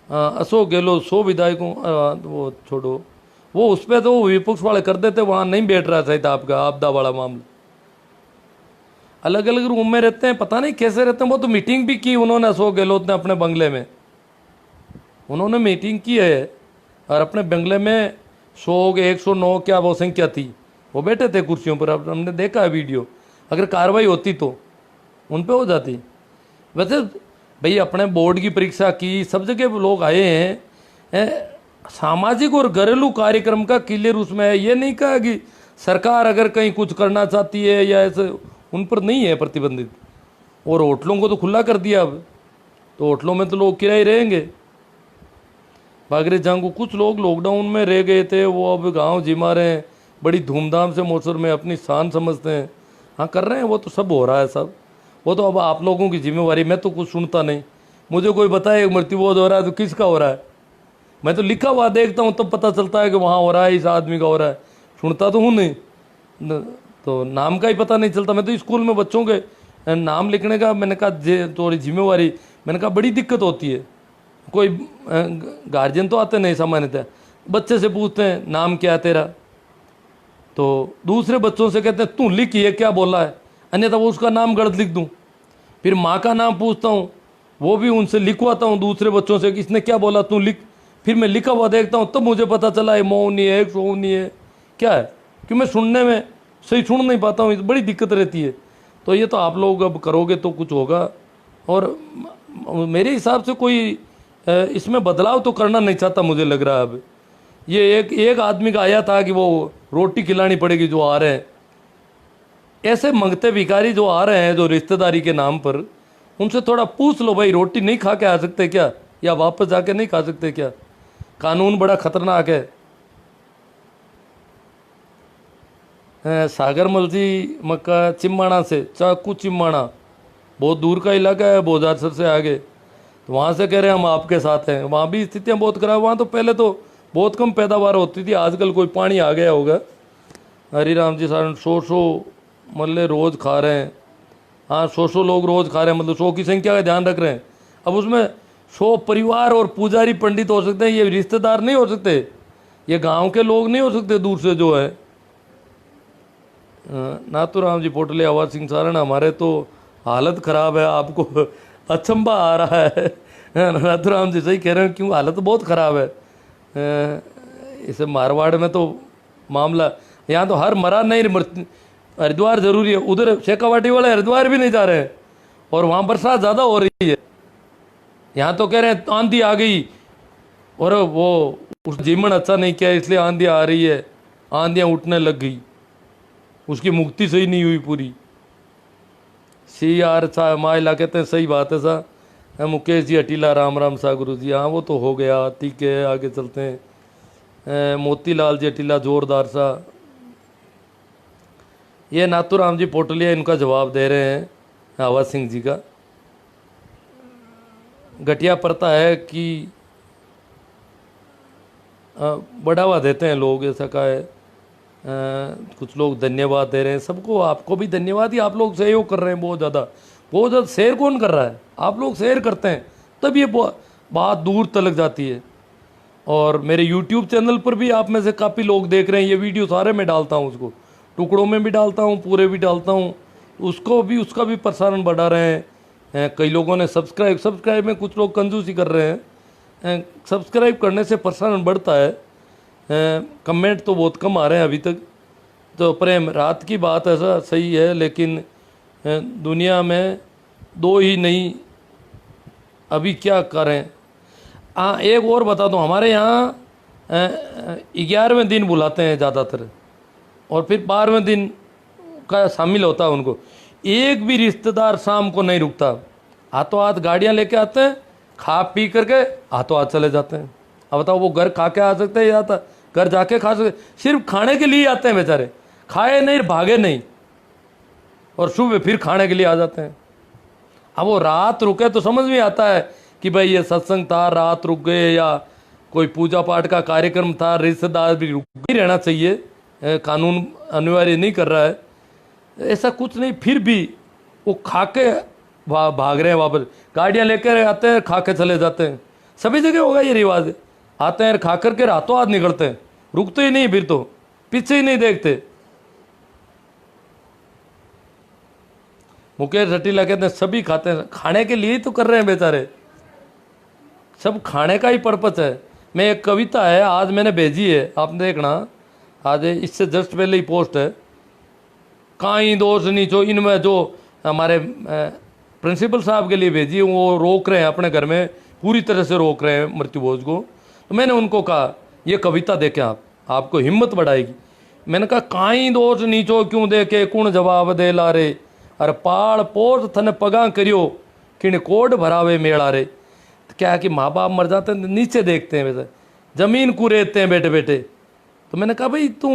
अशोक गहलोत 100 विधायकों, वो छोड़ो, वो उस पर तो विपक्ष वाले कर देते, वहाँ नहीं बैठ रहा सही था आपका आपदा वाला मामला। अलग अलग रूम में रहते हैं, पता नहीं कैसे रहते हैं। वो तो मीटिंग भी की उन्होंने, अशोक गहलोत ने अपने बंगले में उन्होंने मीटिंग की है, और अपने बंगले में 109 क्या वो संख्या थी, वो बैठे थे कुर्सियों पर। अब हमने देखा है वीडियो, अगर कार्रवाई होती तो उन पे हो जाती। वैसे भाई अपने बोर्ड की परीक्षा की, सब जगह लोग आए हैं। सामाजिक और घरेलू कार्यक्रम का क्लियर उसमें है, ये नहीं कहा कि सरकार अगर कहीं कुछ करना चाहती है या ऐसे, उन पर नहीं है प्रतिबंधित। और होटलों को तो खुला कर दिया अब, तो होटलों में तो लोग किराए रहेंगे। बागरे जांगू कुछ लोग लॉकडाउन में रह गए थे, वो अब गांव जिमा रहे हैं, बड़ी धूमधाम से मोसर में अपनी शान समझते हैं। हाँ कर रहे हैं, वो तो सब हो रहा है सब, वो तो अब आप लोगों की जिम्मेवारी। मैं तो कुछ सुनता नहीं, मुझे कोई बताए मृत्युबोध हो रहा है तो किसका हो रहा है, मैं तो लिखा हुआ देखता हूँ तब पता चलता है कि वहाँ हो रहा है, इस आदमी का हो रहा है। सुनता तो हूँ नहीं, तो नाम का ही पता नहीं चलता। मैं तो स्कूल में बच्चों के नाम लिखने का, मैंने कहा थोड़ी जिम्मेवारी, मैंने कहा बड़ी दिक्कत होती है। कोई गार्जियन तो आते नहीं सामान्यतः, बच्चे से पूछते हैं नाम क्या है तेरा, तो दूसरे बच्चों से कहते हैं तू लिख ये क्या बोला है, अन्यथा वो उसका नाम गलत लिख दूँ। फिर माँ का नाम पूछता हूँ, वो भी उनसे लिखवाता हूँ दूसरे बच्चों से कि इसने क्या बोला तू लिख। फिर मैं लिखा हुआ देखता हूँ, तब मुझे पता चला है मौनी है, सोनी है, क्या है, कि मैं सुनने में सही सुन नहीं पाता हूँ, बड़ी दिक्कत रहती है। तो ये तो आप लोग अब करोगे तो कुछ होगा। और मेरे हिसाब से कोई इसमें बदलाव तो करना नहीं चाहता, मुझे लग रहा है। अब ये एक आदमी का आया था कि वो रोटी खिलानी पड़ेगी जो आ रहे हैं, ऐसे मंगते भिखारी जो आ रहे हैं जो रिश्तेदारी के नाम पर, उनसे थोड़ा पूछ लो भाई रोटी नहीं खा के आ सकते क्या, या वापस जाके नहीं खा सकते क्या। कानून बड़ा खतरनाक है। सागर मलसी मक्का चिम्माणा से, चाकू चिम्माणा बहुत दूर का इलाका है, बोजारसर से आगे, तो वहाँ से कह रहे हैं हम आपके साथ हैं। वहाँ भी स्थितियाँ बहुत खराब, वहाँ तो पहले तो बहुत कम पैदावार होती थी, आजकल कोई पानी आ गया होगा। हरिराम जी सारण 100 मल्ले रोज़ खा रहे हैं। हाँ 100 लोग रोज़ खा रहे हैं, मतलब 100 की संख्या का ध्यान रख रहे हैं। अब उसमें 100 परिवार और पुजारी पंडित हो सकते हैं, ये रिश्तेदार नहीं हो सकते, ये गांव के लोग नहीं हो सकते दूर से जो है। नाथुराम जी पोटले, आवाज सिंह सारण, हमारे तो हालत ख़राब है, आपको अचंबा आ रहा है। नाथुराम जी सही कह रहे हैं, क्यों हालत बहुत ख़राब है। इसे मारवाड़ में तो मामला, यहाँ तो हर मरा नहीं, हरिद्वार जरूरी है, उधर शेखावाटी वाले हरिद्वार भी नहीं जा रहे हैं, और वहाँ बरसात ज़्यादा हो रही है। यहाँ तो कह रहे हैं आंधी आ गई, और वो उस जीवन अच्छा नहीं किया इसलिए आंधी आ रही है, आंधियाँ उठने लग गई, उसकी मुक्ति सही नहीं हुई पूरी। CR सा माइला कहते हैं, सही बात है सा। मुकेश जी अटीला, राम राम सा गुरु जी, हाँ वो तो हो गया, ठीक है आगे चलते हैं। मोतीलाल जी अटीला जोरदार सा। ये नाथुराम जी पोटलिया इनका जवाब दे रहे हैं आवाज सिंह जी का। घटिया पड़ता है कि बढ़ावा देते हैं लोग, ऐसा का है। कुछ लोग धन्यवाद दे रहे हैं सबको, आपको भी धन्यवाद ही, आप लोग सहयोग कर रहे हैं बहुत ज़्यादा। शेयर कौन कर रहा है, आप लोग शेयर करते हैं तब ये बात दूर तलक जाती है। और मेरे YouTube चैनल पर भी आप में से काफ़ी लोग देख रहे हैं, ये वीडियो सारे में डालता हूँ, उसको टुकड़ों में भी डालता हूँ, पूरे भी डालता हूँ, उसका भी प्रसारण बढ़ा रहे हैं। कई लोगों ने सब्सक्राइब में कुछ लोग कंजूसी कर रहे हैं, सब्सक्राइब करने से प्रसारण बढ़ता है। कमेंट तो बहुत कम आ रहे हैं अभी तक, तो प्रेम रात की बात ऐसा सही है, लेकिन दुनिया में 2 ही नहीं, अभी क्या करें। हाँ एक और बता दूँ, हमारे यहाँ 11वें दिन बुलाते हैं ज़्यादातर, और फिर 12वें दिन का शामिल होता है उनको। एक भी रिश्तेदार शाम को नहीं रुकता, हाथों हाथ गाड़ियाँ लेके आते हैं, खा पी करके हाथों हाथ चले जाते हैं। अब बताओ वो घर खा के आ सकते हैं या घर जाके खा सकते, सिर्फ खाने के लिए आते हैं बेचारे, खाए नहीं भागे नहीं, और सुबह फिर खाने के लिए आ जाते हैं। अब वो रात रुके तो समझ में आता है कि भाई ये सत्संग था, रात रुक गए, या कोई पूजा पाठ का कार्यक्रम था, रिश्तेदार भी रुक नहीं रहना चाहिए, कानून अनिवार्य नहीं कर रहा है, ऐसा कुछ नहीं, फिर भी वो खा के भाग रहे हैं वापस, गाड़ियाँ लेकर आते हैं, खा के चले जाते हैं। सभी जगह होगा ये रिवाज, आते हैं खा करके रातों हाथ निकलते हैं, रुकते ही नहीं, फिर तो पीछे ही नहीं देखते। मुकेश रटीला कहते हैं सभी खाते हैं, खाने के लिए ही तो कर रहे हैं बेचारे, सब खाने का ही पर्पस है। मैं एक कविता है आज मैंने भेजी है, आप देखना, आज इससे जस्ट पहले ही पोस्ट है। काई दोष नहीं जो इनमें, जो हमारे प्रिंसिपल साहब के लिए भेजी, वो रोक रहे हैं अपने घर में, पूरी तरह से रोक रहे हैं मृत्यु भोज को। तो मैंने उनको कहा ये कविता देखें आप, आपको हिम्मत बढ़ाएगी। मैंने कहा काई दोष नीचो क्यों देखे कुण जवाब दे ला रे, अरे पाड़ पोस थने पगा करियो किण कोड भरावे मेड़ा रे। तो क्या है कि माँ बाप मर जाते हैं नीचे देखते हैं, वैसे जमीन को रेतते हैं बेटे बेटे। तो मैंने कहा भाई तू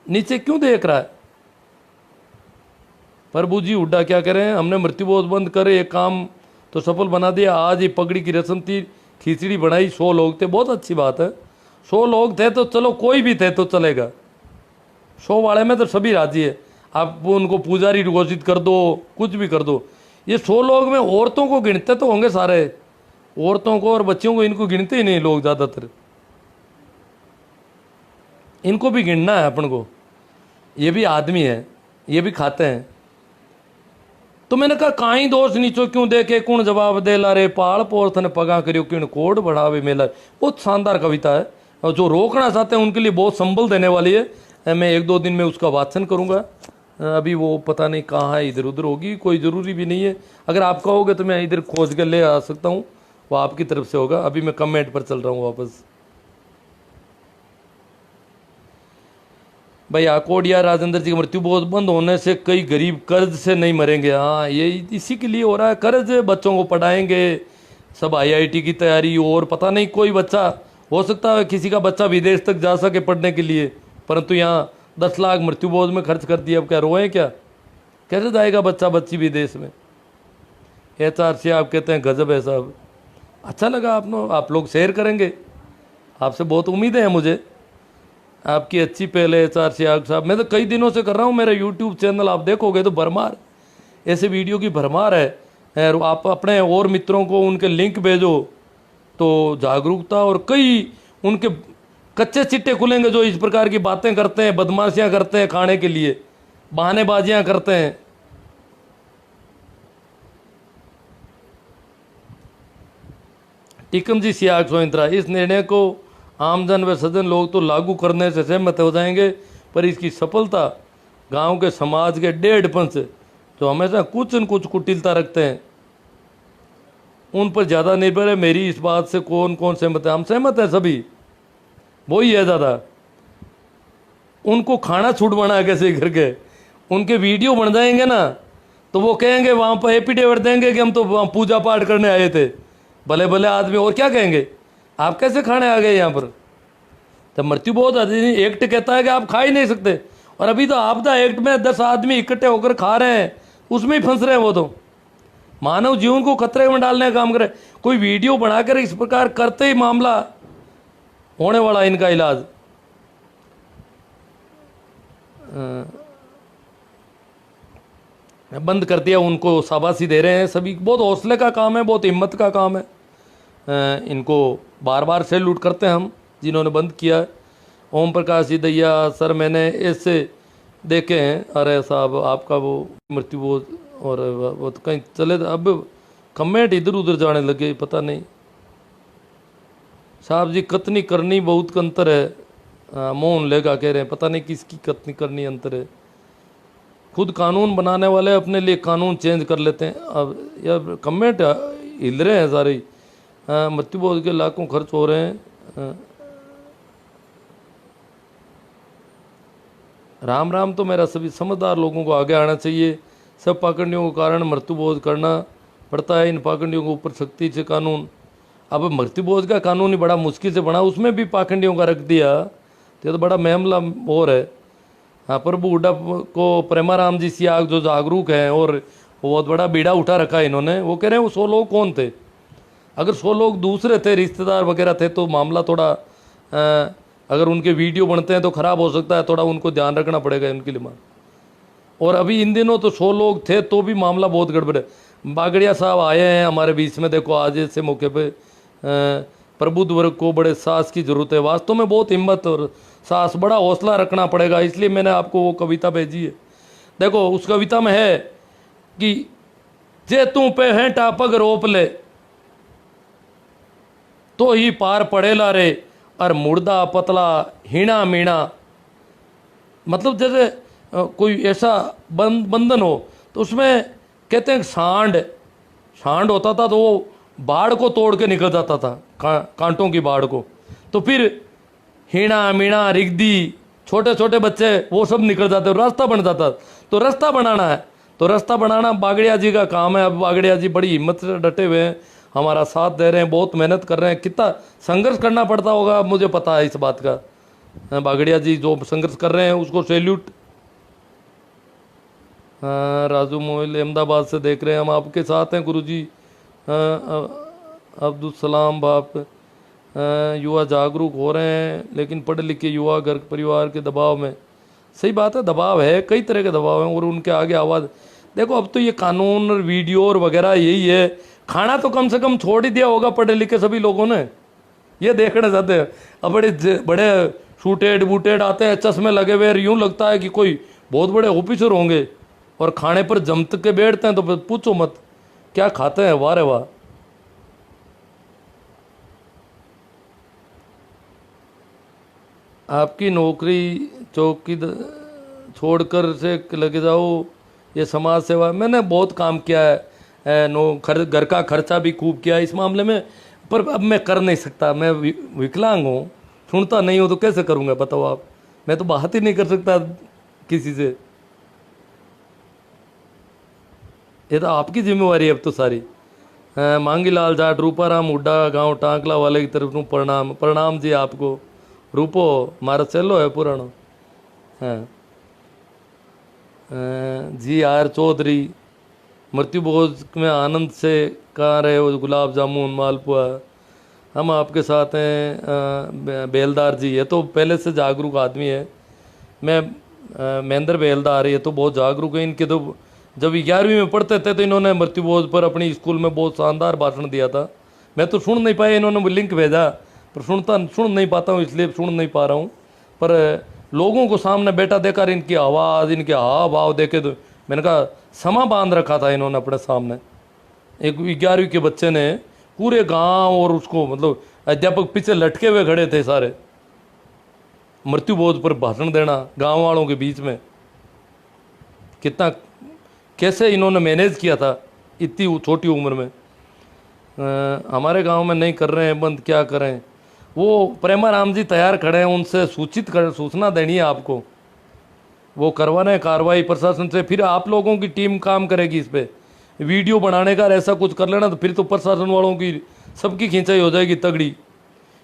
नीचे क्यों देख रहा है। प्रभु जी हुड्डा क्या करें, हमने मृत्युभोज बंद करे, एक काम तो सफल बना दिया। आज ही पगड़ी की रस्म थी, खिचड़ी बनाई, 100 लोग थे, बहुत अच्छी बात है। 100 लोग थे तो चलो, कोई भी थे तो चलेगा, 100 वाले में तो सभी राजी है। आप उनको पुजारी घोषित कर दो, कुछ भी कर दो। ये 100 लोग में औरतों को गिनते तो होंगे सारे, औरतों को और बच्चियों को इनको गिनते ही नहीं लोग ज़्यादातर, इनको भी गिनना है अपन को। ये भी आदमी है, ये भी खाते हैं। तो मैंने कहा काई दोष नीचो क्यों देखे कुण जवाब दे ला रे, पाल पोर्थन पगा करियो क्यों कोड बढ़ावे मेला। बहुत शानदार कविता है, और जो रोकना चाहते हैं उनके लिए बहुत संबल देने वाली है। मैं 1-2 दिन में उसका वाचन करूंगा। अभी वो पता नहीं कहाँ है, इधर उधर होगी, कोई ज़रूरी भी नहीं है। अगर आप कहोगे तो मैं इधर खोज कर ले आ सकता हूँ, वो आपकी तरफ से होगा। अभी मैं कमेंट पर चल रहा हूँ वापस। भाई आकोडिया राजेंद्र जी का मृत्यु भोज बंद होने से कई गरीब कर्ज से नहीं मरेंगे। हाँ, ये इसी के लिए हो रहा है, कर्ज, बच्चों को पढ़ाएंगे, सब IIT की तैयारी, और पता नहीं कोई बच्चा, हो सकता है किसी का बच्चा विदेश तक जा सके पढ़ने के लिए, परंतु यहाँ 10 लाख मृत्यु भोज में खर्च कर दिया। अब क्या रोएं क्या, कैसे जाएगा बच्चा बच्ची विदेश में। HR से आप कहते हैं गजब है साहब, अच्छा लगा आप लोग शेयर करेंगे, आपसे बहुत उम्मीदें हैं मुझे, आपकी अच्छी पहले HR से साहब। मैं तो कई दिनों से कर रहा हूँ, मेरा YouTube चैनल आप देखोगे तो भरमार ऐसे वीडियो की भरमार है। और आप अपने और मित्रों को उनके लिंक भेजो तो जागरूकता, और कई उनके कच्चे चिट्टे खुलेंगे जो इस प्रकार की बातें करते हैं, बदमाशियां करते हैं, खाने के लिए बहानेबाजियां करते हैं। टीकम जी सियाग सोइंत्रा, इस निर्णय को आमजन व सज्जन लोग तो लागू करने से सहमत हो जाएंगे, पर इसकी सफलता गांव के समाज के 1.5% जो हमेशा कुछ न कुछ कुटिलता रखते हैं उन पर ज़्यादा निर्भर है। मेरी इस बात से कौन कौन सहमत है, हम सहमत हैं सभी, वही है ज़्यादा। उनको खाना छूट बना कैसे करके, उनके वीडियो बन जाएंगे ना तो वो कहेंगे, वहाँ पर एफिडेविट देंगे कि हम तो वहाँ पूजा पाठ करने आए थे, भले भले आदमी, और क्या कहेंगे, आप कैसे खाने आ गए यहाँ पर। तो मृत्यु भोज अधिनियम एक्ट कहता है कि आप खा ही नहीं सकते, और अभी तो आपदा एक्ट में 10 आदमी इकट्ठे होकर खा रहे हैं, उसमें ही फंस रहे हैं। वो तो मानव जीवन को खतरे में डालने का काम करे। कोई वीडियो बनाकर इस प्रकार करते ही मामला होने वाला, इनका इलाज बंद कर दिया। उनको शाबाशी दे रहे हैं सभी, बहुत हौसले का काम है, बहुत हिम्मत का काम है। इनको बार बार सैल्यूट करते हैं हम जिन्होंने बंद किया है। ओम प्रकाश जी दैया, सर मैंने ऐसे देखे हैं, अरे साहब आपका वो मृत्यु भोज और वो तो कहीं चले, अब कमेंट इधर उधर जाने लगे, पता नहीं साहब जी। कतनी करनी बहुत का अंतर है, मोहन लेगा कह रहे हैं, पता नहीं किसकी कतनी करनी अंतर है। खुद कानून बनाने वाले अपने लिए कानून चेंज कर लेते हैं। अब यार कमेंट हिल रहे हैं सारे, मृत्यु भोज के लाखों खर्च हो रहे हैं। राम राम। तो मेरा सभी समझदार लोगों को आगे आना चाहिए। सब पाखंडियों के कारण मृत्यु भोज करना पड़ता है, इन पाखंडियों के ऊपर सख्ती से कानून। अब मृत्यु भोज का कानून ही बड़ा मुश्किल से बना, उसमें भी पाखंडियों का रख दिया, तो बड़ा मामला और है। हाँ, प्रभु हुड्डा को प्रेमाराम जी सियाग जो जागरूक हैं, और बहुत बड़ा बीड़ा उठा रखा है इन्होंने। वो कह रहे हैं वो 100 लोग कौन थे, अगर 100 लोग दूसरे थे, रिश्तेदार वगैरह थे, तो मामला थोड़ा अगर उनके वीडियो बनते हैं तो ख़राब हो सकता है, थोड़ा उनको ध्यान रखना पड़ेगा उनके लिए। और अभी इन दिनों तो 100 लोग थे तो भी मामला बहुत गड़बड़ है। बागड़िया साहब आए हैं हमारे बीच में, देखो आज ऐसे मौके पे प्रबुद्ध वर्ग को बड़े साहस की ज़रूरत है, वास्तव में बहुत हिम्मत और साहस, बड़ा हौसला रखना पड़ेगा। इसलिए मैंने आपको वो कविता भेजी है। देखो उस कविता में है कि जे तू पे है टापग रोप ले तो ही पार पड़ेला रे, और मुर्दा पतला हीणा मीणा। मतलब जैसे कोई ऐसा बंधन हो तो उसमें कहते हैं सांड होता था तो वो बाढ़ को तोड़ के निकल जाता था, कांटों की बाढ़ को। तो फिर हीणा मीणा रिगदी, छोटे छोटे बच्चे, वो सब निकल जाते, रास्ता बन जाता। तो रास्ता बनाना है, तो रास्ता बनाना बागड़िया जी का काम है। अब बागड़िया जी बड़ी हिम्मत से डटे हुए हैं, हमारा साथ दे रहे हैं, बहुत मेहनत कर रहे हैं। कितना संघर्ष करना पड़ता होगा मुझे पता है इस बात का। बागड़िया जी जो संघर्ष कर रहे हैं उसको सैल्यूट। राजू मोइल अहमदाबाद से देख रहे हैं, हम आपके साथ हैं गुरुजी। अब्दुल सलाम बाप, युवा जागरूक हो रहे हैं लेकिन पढ़े लिखे युवा घर परिवार के दबाव में। सही बात है, दबाव है, कई तरह के दबाव हैं और उनके आगे आवाज़। देखो अब तो ये कानून और वीडियो और वगैरह यही है। खाना तो कम से कम छोड़ ही दिया होगा पढ़े लिखे सभी लोगों ने, ये देखना चाहते हैं। अब बड़े शूटेड बूटेड आते हैं, चश्मे लगे हुए, यूँ लगता है कि कोई बहुत बड़े ऑफिसर होंगे, और खाने पर जमत के बैठते हैं तो पूछो मत क्या खाते हैं। वाह रे वाह। आपकी नौकरी चौकी छोड़कर से लगे जाओ, ये समाज सेवा। मैंने बहुत काम किया है, घर का खर्चा भी खूब किया है इस मामले में, पर अब मैं कर नहीं सकता। मैं विकलांग हूँ, सुनता नहीं हूँ, तो कैसे करूँगा बताओ आप। मैं तो बात ही नहीं कर सकता किसी से, ये तो आपकी जिम्मेवारी है अब तो सारी। मांगीलाल जाट रूपाराम हुड्डा गांव टांकला वाले की तरफ प्रणाम जी आपको। रूपो मारा चलो है पुरानो। हाँ जी आर चौधरी, मृत्यु भोज में आनंद से कहाँ रहे हो, गुलाब जामुन मालपुआ। हम आपके साथ हैं। बेलदार जी, ये तो पहले से जागरूक आदमी है। मैं महेंद्र बेलदार, ये तो बहुत जागरूक है। इनके तो जब 11वीं में पढ़ते थे तो इन्होंने मृत्यु भोज पर अपनी स्कूल में बहुत शानदार भाषण दिया था। मैं तो सुन नहीं पाया, इन्होंने लिंक भेजा पर सुन नहीं पाता हूँ, इसलिए सुन नहीं पा रहा हूँ। पर लोगों को सामने बैठा देखकर इनकी आवाज़, इनके हाव भाव देखे तो मैंने कहा समा बांध रखा था इन्होंने अपने सामने। एक 11वीं के बच्चे ने पूरे गांव और उसको, मतलब अध्यापक पीछे लटके हुए खड़े थे सारे, मृत्यु भोज पर भाषण देना गांव वालों के बीच में। कितना कैसे इन्होंने मैनेज किया था इतनी छोटी उम्र में। हमारे गांव में नहीं कर रहे हैं बंद, क्या करें। वो प्रेमाराम जी तैयार खड़े हैं, उनसे सूचना देनी है आपको, वो करवा रहे हैं कार्रवाई प्रशासन से। फिर आप लोगों की टीम काम करेगी इस पर, वीडियो बनाने का ऐसा कुछ कर लेना तो फिर तो प्रशासन वालों की सबकी खींचाई हो जाएगी तगड़ी।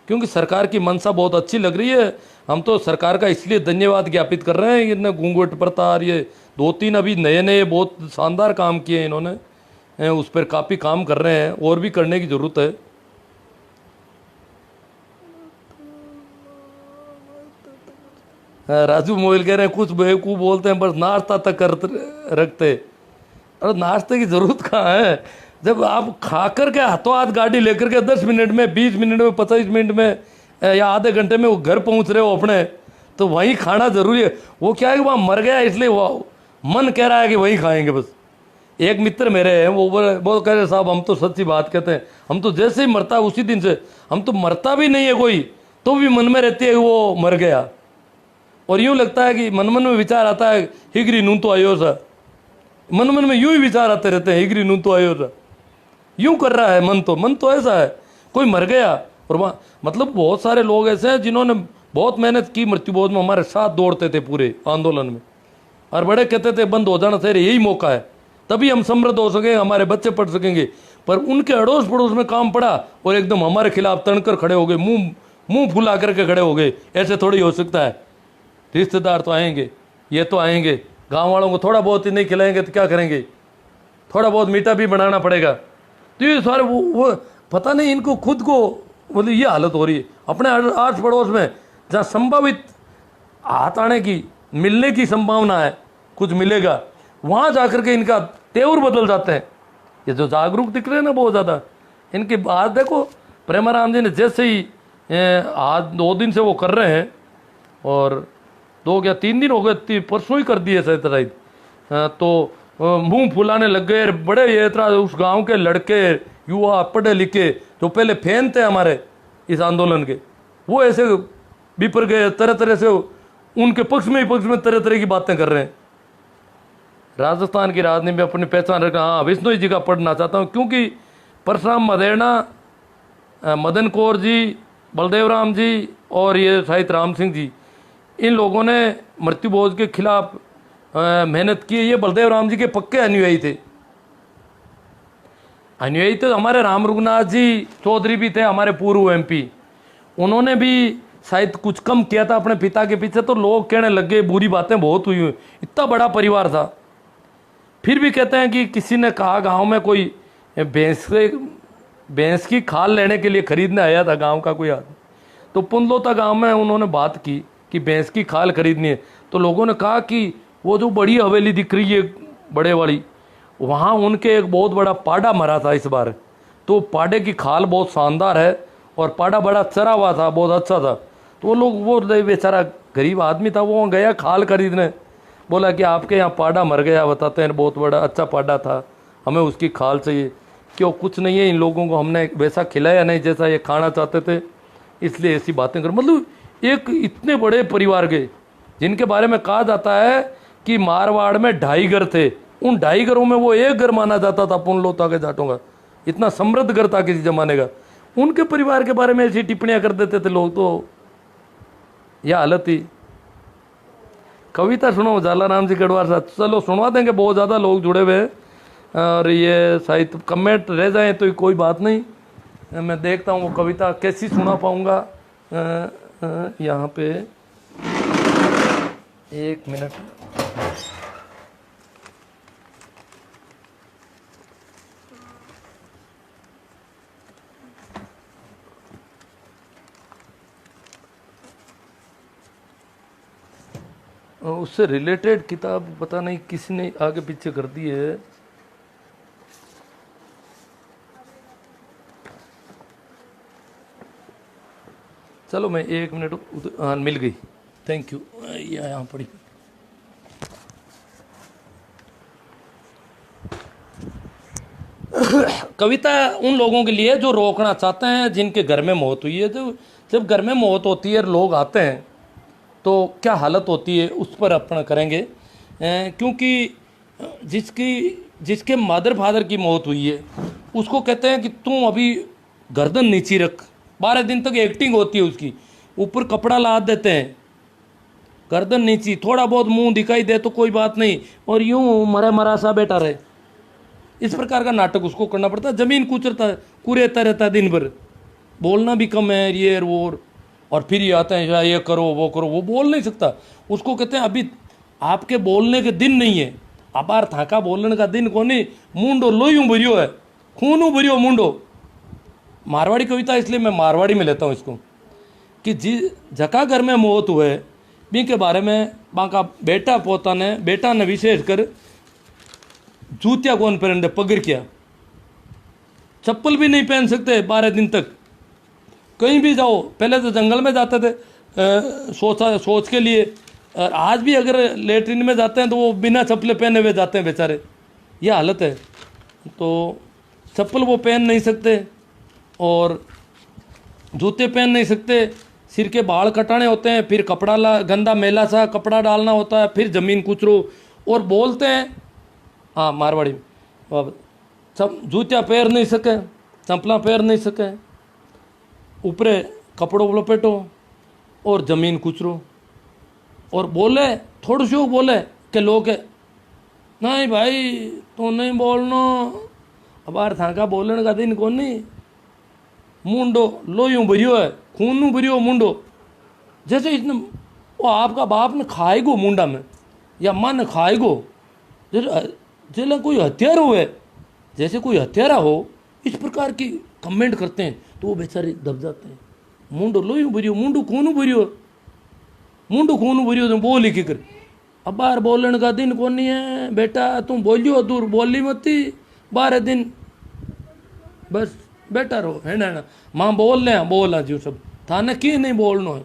क्योंकि सरकार की मंशा बहुत अच्छी लग रही है। हम तो सरकार का इसलिए धन्यवाद ज्ञापित कर रहे हैं। इन्हें घूंघट प्रतार, ये 2-3 अभी नए बहुत शानदार काम किए इन्होंने, उस पर काफ़ी काम कर रहे हैं और भी करने की ज़रूरत है। राजू मोबाइल कह रहे हैं कुछ बेवकूफ़ बोलते हैं बस नाश्ता तक कर रखते। अरे नाश्ते की ज़रूरत कहाँ है, जब आप खा कर के हाथों हाथ गाड़ी लेकर के 10 मिनट में, 20 मिनट में, 25 मिनट में या आधे घंटे में वो घर पहुंच रहे हो अपने, तो वहीं खाना ज़रूरी है। वो क्या है कि वहाँ मर गया इसलिए वो मन कह रहा है कि वहीं खाएंगे बस। एक मित्र मेरे हैं, वो कह रहे साहब हम तो सच्ची बात कहते हैं, हम तो जैसे ही मरता है उसी दिन से, हम तो मरता भी नहीं है कोई तो भी मन में रहती है कि वो मर गया। और यूँ लगता है कि मन में विचार आता है हिगरी नून तो आयो सा, मन में यूं ही विचार आते रहते हैं हिगरी नून तो आयो सा। यूं कर रहा है मन तो ऐसा है कोई मर गया। और वहाँ मतलब बहुत सारे लोग ऐसे हैं जिन्होंने बहुत मेहनत की, मृत्यु भोज में हमारे साथ दौड़ते थे पूरे आंदोलन में, और बड़े कहते थे बंद हो जाना चाहिए, यही मौका है, तभी हम समृद्ध हो सकेंगे, हमारे बच्चे पढ़ सकेंगे। पर उनके अड़ोस पड़ोस में काम पड़ा और एकदम हमारे खिलाफ तनकर खड़े हो गए, मुंह फुला करके खड़े हो गए। ऐसे थोड़ी हो सकता है। रिश्तेदार तो आएंगे, ये तो आएंगे, गांव वालों को थोड़ा बहुत ही नहीं खिलाएंगे तो क्या करेंगे, थोड़ा बहुत मीठा भी बनाना पड़ेगा। तो ये सारे वो पता नहीं इनको खुद को मतलब ये हालत हो रही है। अपने आस पड़ोस में जहाँ संभावित हाथ आने की मिलने की संभावना है, कुछ मिलेगा, वहाँ जाकर के इनका तेवर बदल जाते हैं। ये जो जागरूक दिख रहे हैं ना बहुत ज़्यादा, इनकी बात देखो। प्रेमाराम जी ने जैसे ही आज 2 दिन से वो कर रहे हैं, और 2 या 3 दिन हो गए, परसों ही कर दिए शायद, तो मुंह फुलाने लग गए। बड़े ये तरह उस गांव के लड़के, युवा, पढ़े लिखे जो पहले फैन थे हमारे इस आंदोलन के, वो ऐसे बिपर गए, तरह तरह से उनके पक्ष में तरह तरह की बातें कर रहे हैं। राजस्थान की राजनीति में अपनी पहचान रखना, हाँ विष्णु जी का पढ़ना चाहता हूँ, क्योंकि परशुराम मदेरणा, मदन कौर जी, बलदेव राम जी और ये साहित्य राम सिंह जी, इन लोगों ने मृत्यु भोज के खिलाफ मेहनत की। ये बलदेव राम जी के पक्के अनुयायी थे। अनुयायी तो हमारे राम रघुनाथ जी चौधरी भी थे, हमारे पूर्व MP। उन्होंने भी शायद कुछ कम किया था अपने पिता के पीछे, तो लोग कहने लग गए, बुरी बातें बहुत हुई। इतना बड़ा परिवार था। फिर भी कहते हैं कि किसी ने कहा गांव में कोई भैंस की खाल लेने के लिए खरीदने आया था गांव का कोई आदमी, तो पुंदलोता गांव में उन्होंने बात की कि भैंस की खाल खरीदनी है। तो लोगों ने कहा कि वो जो बड़ी हवेली दिख रही है बड़े वाली, वहाँ उनके एक बहुत बड़ा पाड़ा मरा था इस बार, तो पाड़े की खाल बहुत शानदार है और पाड़ा बड़ा चरा हुआ था, बहुत अच्छा था। तो वो लोग, वो बेचारा गरीब आदमी था, वो गया खाल खरीदने, बोला कि आपके यहाँ पाड़ा मर गया, बताते हैं बहुत बड़ा अच्छा पाड़ा था, हमें उसकी खाल चाहिए। क्यों, कुछ नहीं है, इन लोगों को हमने वैसा खिलाया नहीं जैसा ये खाना चाहते थे, इसलिए ऐसी बातें कर। मतलब एक इतने बड़े परिवार के, जिनके बारे में कहा जाता है कि मारवाड़ में 2.5 घर थे, उन 2.5 घरों में वो एक घर माना जाता था पुनलोता के जाटों का। इतना समृद्ध घर था किसी जमाने का। उनके परिवार के बारे में ऐसी टिप्पणियां कर देते थे लोग, तो यह हालत थी। कविता सुनो जालाराम जी गढ़वाल साहब, चलो सुनवा देंगे, बहुत ज़्यादा लोग जुड़े हुए हैं, और ये शायद कमेंट रह जाए तो कोई बात नहीं, मैं देखता हूँ वो कविता कैसी सुना पाऊँगा। यहाँ पे 1 मिनट। उससे रिलेटेड किताब पता नहीं किसने आगे पीछे कर दी है। चलो मैं 1 मिनट, हाँ मिल गई, थैंक यू। यहाँ पड़ी कविता उन लोगों के लिए जो रोकना चाहते हैं, जिनके घर में मौत हुई है। जो जब घर में मौत होती है, लोग आते हैं, तो क्या हालत होती है उस पर अपना करेंगे। क्योंकि जिसके मदर फादर की मौत हुई है, उसको कहते हैं कि तुम अभी गर्दन नीची रख। 12 दिन तक एक्टिंग होती है उसकी, ऊपर कपड़ा लाद देते हैं, गर्दन नीची, थोड़ा बहुत मुंह दिखाई दे तो कोई बात नहीं, और यूं मरा सा बैठा रहे। इस प्रकार का नाटक उसको करना पड़ता है। जमीन कुरेता रहता है दिन भर, बोलना भी कम है, ये वो, और फिर ये आते हैं ये करो वो करो, वो बोल नहीं सकता। उसको कहते हैं अभी आपके बोलने के दिन नहीं है, अपार थाका बोलने का दिन को नहीं, मुंडो लोयूं भरियो है, खूनू भरियो मुंडो। मारवाड़ी कविता इसलिए मैं मारवाड़ी में लेता हूँ इसको, कि जका घर में मौत हुए बी के बारे में बाका बेटा ने विशेष कर जूतिया कौन पहन दे, पगड़ किया, चप्पल भी नहीं पहन सकते 12 दिन तक। कहीं भी जाओ, पहले तो जंगल में जाते थे सोच के लिए, और आज भी अगर लेटरिन में जाते हैं तो वो बिना चप्पल पहने हुए जाते हैं बेचारे, ये हालत है। तो चप्पल वो पहन नहीं सकते और जूते पहन नहीं सकते, सिर के बाल कटाने होते हैं, फिर कपड़ा गंदा मेला सा कपड़ा डालना होता है, फिर ज़मीन कुचरो, और बोलते हैं, हाँ मारवाड़ी में, जूतिया पैर नहीं सके, चंपला पैर नहीं सके, ऊपरे कपड़ों लपेटो और ज़मीन कुचरो, और बोले थोड़ी सी बोले कि लोग नहीं भाई तो नहीं बोलना, अब यार थाका बोलने का दिन कौन नहीं, मुंडो लोयूं भरियो है, खूनू भरियो मुंडो, जैसे इसने वो आपका बाप ने खाएगो मुंडा में, या माँ ने खाएगो, जैसे कोई हत्यारा हो, जैसे कोई हत्यारा हो इस प्रकार की कमेंट करते हैं तो वो बेचारे दब जाते हैं। मुंडो लोही भरियो, मुंडू खून भरियो, मुंडू खून भरियो तो बोल ही कर। अब बाहर बोलन का दिन कौन नहीं है बेटा, तुम बोलियो दूर बोली मती 12 दिन बस बैठा रहो है ना। माँ बोल रहे हैं बोल जी सब थाने की नहीं बोलना है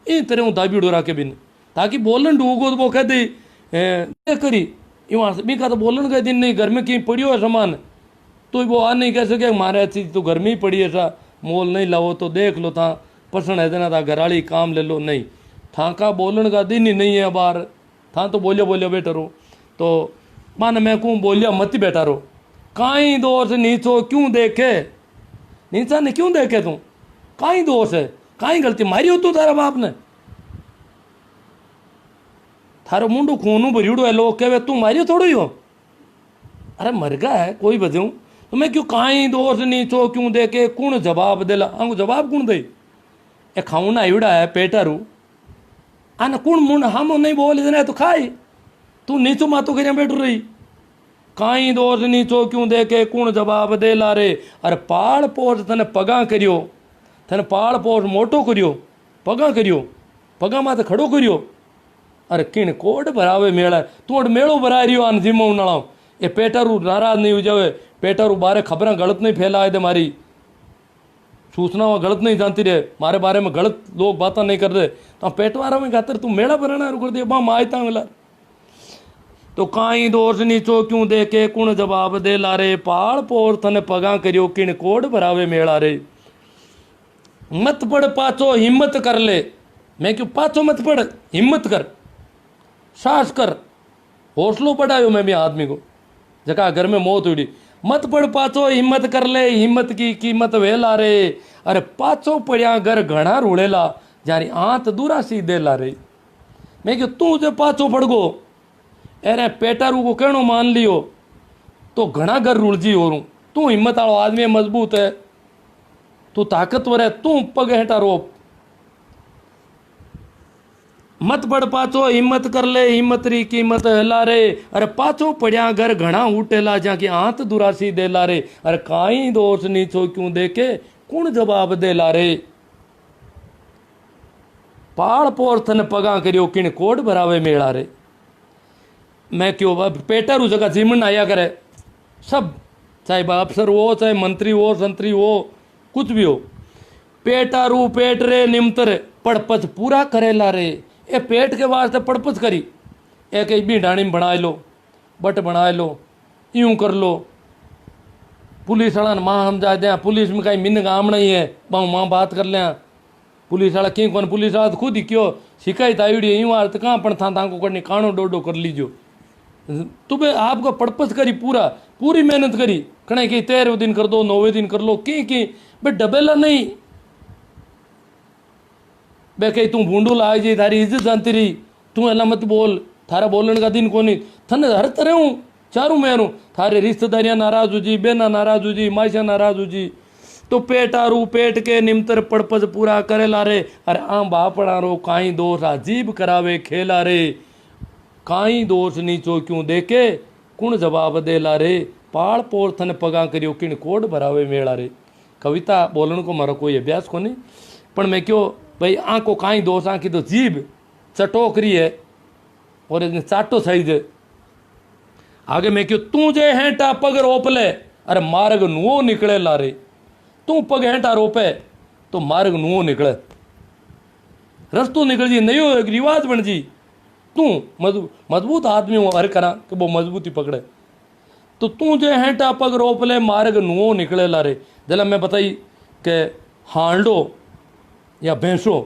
इन तरह दाबी डोरा के बिन ताकि बोलन डूगो तो वो कह दे करी इवां से भी का तो बोलन का दिन नहीं घर में कहीं पड़ियो है सामान तो वो आ नहीं कह सके मारे अच्छी तो घर में ही पड़ी है सा मोल नहीं लाओ तो देख लो था पसंद है देना था घराली काम ले लो नहीं था का बोलन का दिन ही नहीं है बाहर था तो बोलियो बोलियो बैठा रहो तो मान मैं कहूँ बोलिया मत बैठा रहो काई दोष नीचो क्यों देखे नीचा ने क्यों देखे तू काई दोष है काई गलती मारी हो तू तारा बाप ने थारो मुंडू खूनू भरियोड़ो है लोग कहे तू मारियो थोड़ो ही हो अरे मर गया है कोई बजाऊं तो मैं क्यों काई दोष नीचो क्यों देखे कौन जवाब देला आंगो जवाब कौन दे ए खाऊना आयुड़ा है पेटारू आना कौन मुंड हम नहीं बोल देना तो खाई तू नीचो मातो कर बैठ रही काई दोष नीचो क्यों देखे कौन जवाब दे ला रे अरे पाल पोस तने पगा करियो तने पाल पोस मोटो करियो पगा माते खड़ो करियो अरे किन कोड भरावे मेला तू अड मेड़ो भरा रियो आन जिमो उनाळो ए पेटारू नाराज नहीं हो जावे पेटारू बारे खबरें गलत नहीं फैलाए दे मारी सूचना गलत नहीं जानती रहे मारे बारे में गलत लोग बातें नहीं कर रहे तो पेटवारा में खातर तू मेला भराना कर दिया बा मायता मिला तो काई दोष नीचो क्यों देखे कुण जवाब दे लारे पाल पोर थने पगा करियो किन कोड भरावे मेला रे मत पड़ पाचो हिम्मत कर ले मैं क्यों पाचो मत पड़ हिम्मत कर साहस कर हौसलो बढ़ायो मैं भी आदमी को जगह घर में मौत हुई मत पड़ पाचो हिम्मत कर ले हिम्मत की कीमत वेला रे अरे पाचो पड़िया घर घना रूड़ेला जारी आंत दूरा सी दे ला रे मैं क्यों तू जो पाचो पड़ गो अरे पेटारू को कहनो मान लियो तो घना घर रुलजी हो तू हिम्मत वालो आदमी मजबूत है तू ताकतवर है तू पग हेठा रोप मत पड़ पाचो हिम्मत कर ले हिम्मत री कीमत हला रे अरे पाचो पड़िया घर घना उठेला जाके आंत दुरासी दे ला रे अरे काई दोष नीचो क्यों देखे कौन जवाब दे ला रे पाल पोर थन पगा करियो किन कोड भरावे मेला रे मैं क्यों पेटारू जगह जीमन आया करे सब चाहे अफसर हो चाहे मंत्री हो संतरी हो कुछ भी हो पेटारू पेट रे निमतर पड़पच पूरा करेला रे ए पेट के वास्ते पड़पच करी एक भी डाणी बना लो बट बना लो यूं कर लो पुलिस वाला माँ समझा दें पुलिस में कहीं मिन आमना ही है बाऊ माँ बात कर लें पुलिस वाला क्यों कौन पुलिस वाला तो खुद ही क्यों शिकायत आई उड़ी यूँ आते कहाँ पण था को करनी कानो डोडो कर लीजो तुम्हें आपका पड़पच करी पूरी मेहनत करी कहीं कहीं 13 दिन कर दो 9वें दिन कर लो की बे डबेला नहीं बे कहीं तू भूडू ला जी थारी इज्जत जानती रही तू अला मत बोल थारा बोलने का दिन कोनी थने हर तरह हूँ चारू मेरू थारे रिश्तेदारियां नाराज हो जी बेना नाराज हो जी माइसा नाराज हो जी तो पेटारू पेट के निमतर पड़पच पूरा करे ला रे अरे आम बापड़ा रो काई दोष अजीब करावे खेला रे काई दोष नीचो क्यों देखे कुण जवाब दे ला रे पाल पोर थने पगा करियो किन कोड भरावे मेला रे कविता बोलने को मारो कोई अभ्यास को नहीं पण मैं क्यों भाई आंको काई दोष आंकी तो जीभ चटोकरी है और इसने चाटो साइज है आगे मैं क्यों तू जे हेंटा पग रोप ले अरे मार्ग नुओ निकले ला रे तू पग हेंटा रोपे तो मार्ग नुओ निकले रस्तो निकल जी नयो एक रिवाज बन जी तू मजबूत आदमी हो हर करा कि वो मजबूती पकड़े तो तू जे हेंटा पग रोप ले मार्ग नुओ निकले ला रे जला मैं बताई कि हांडो या भैंसो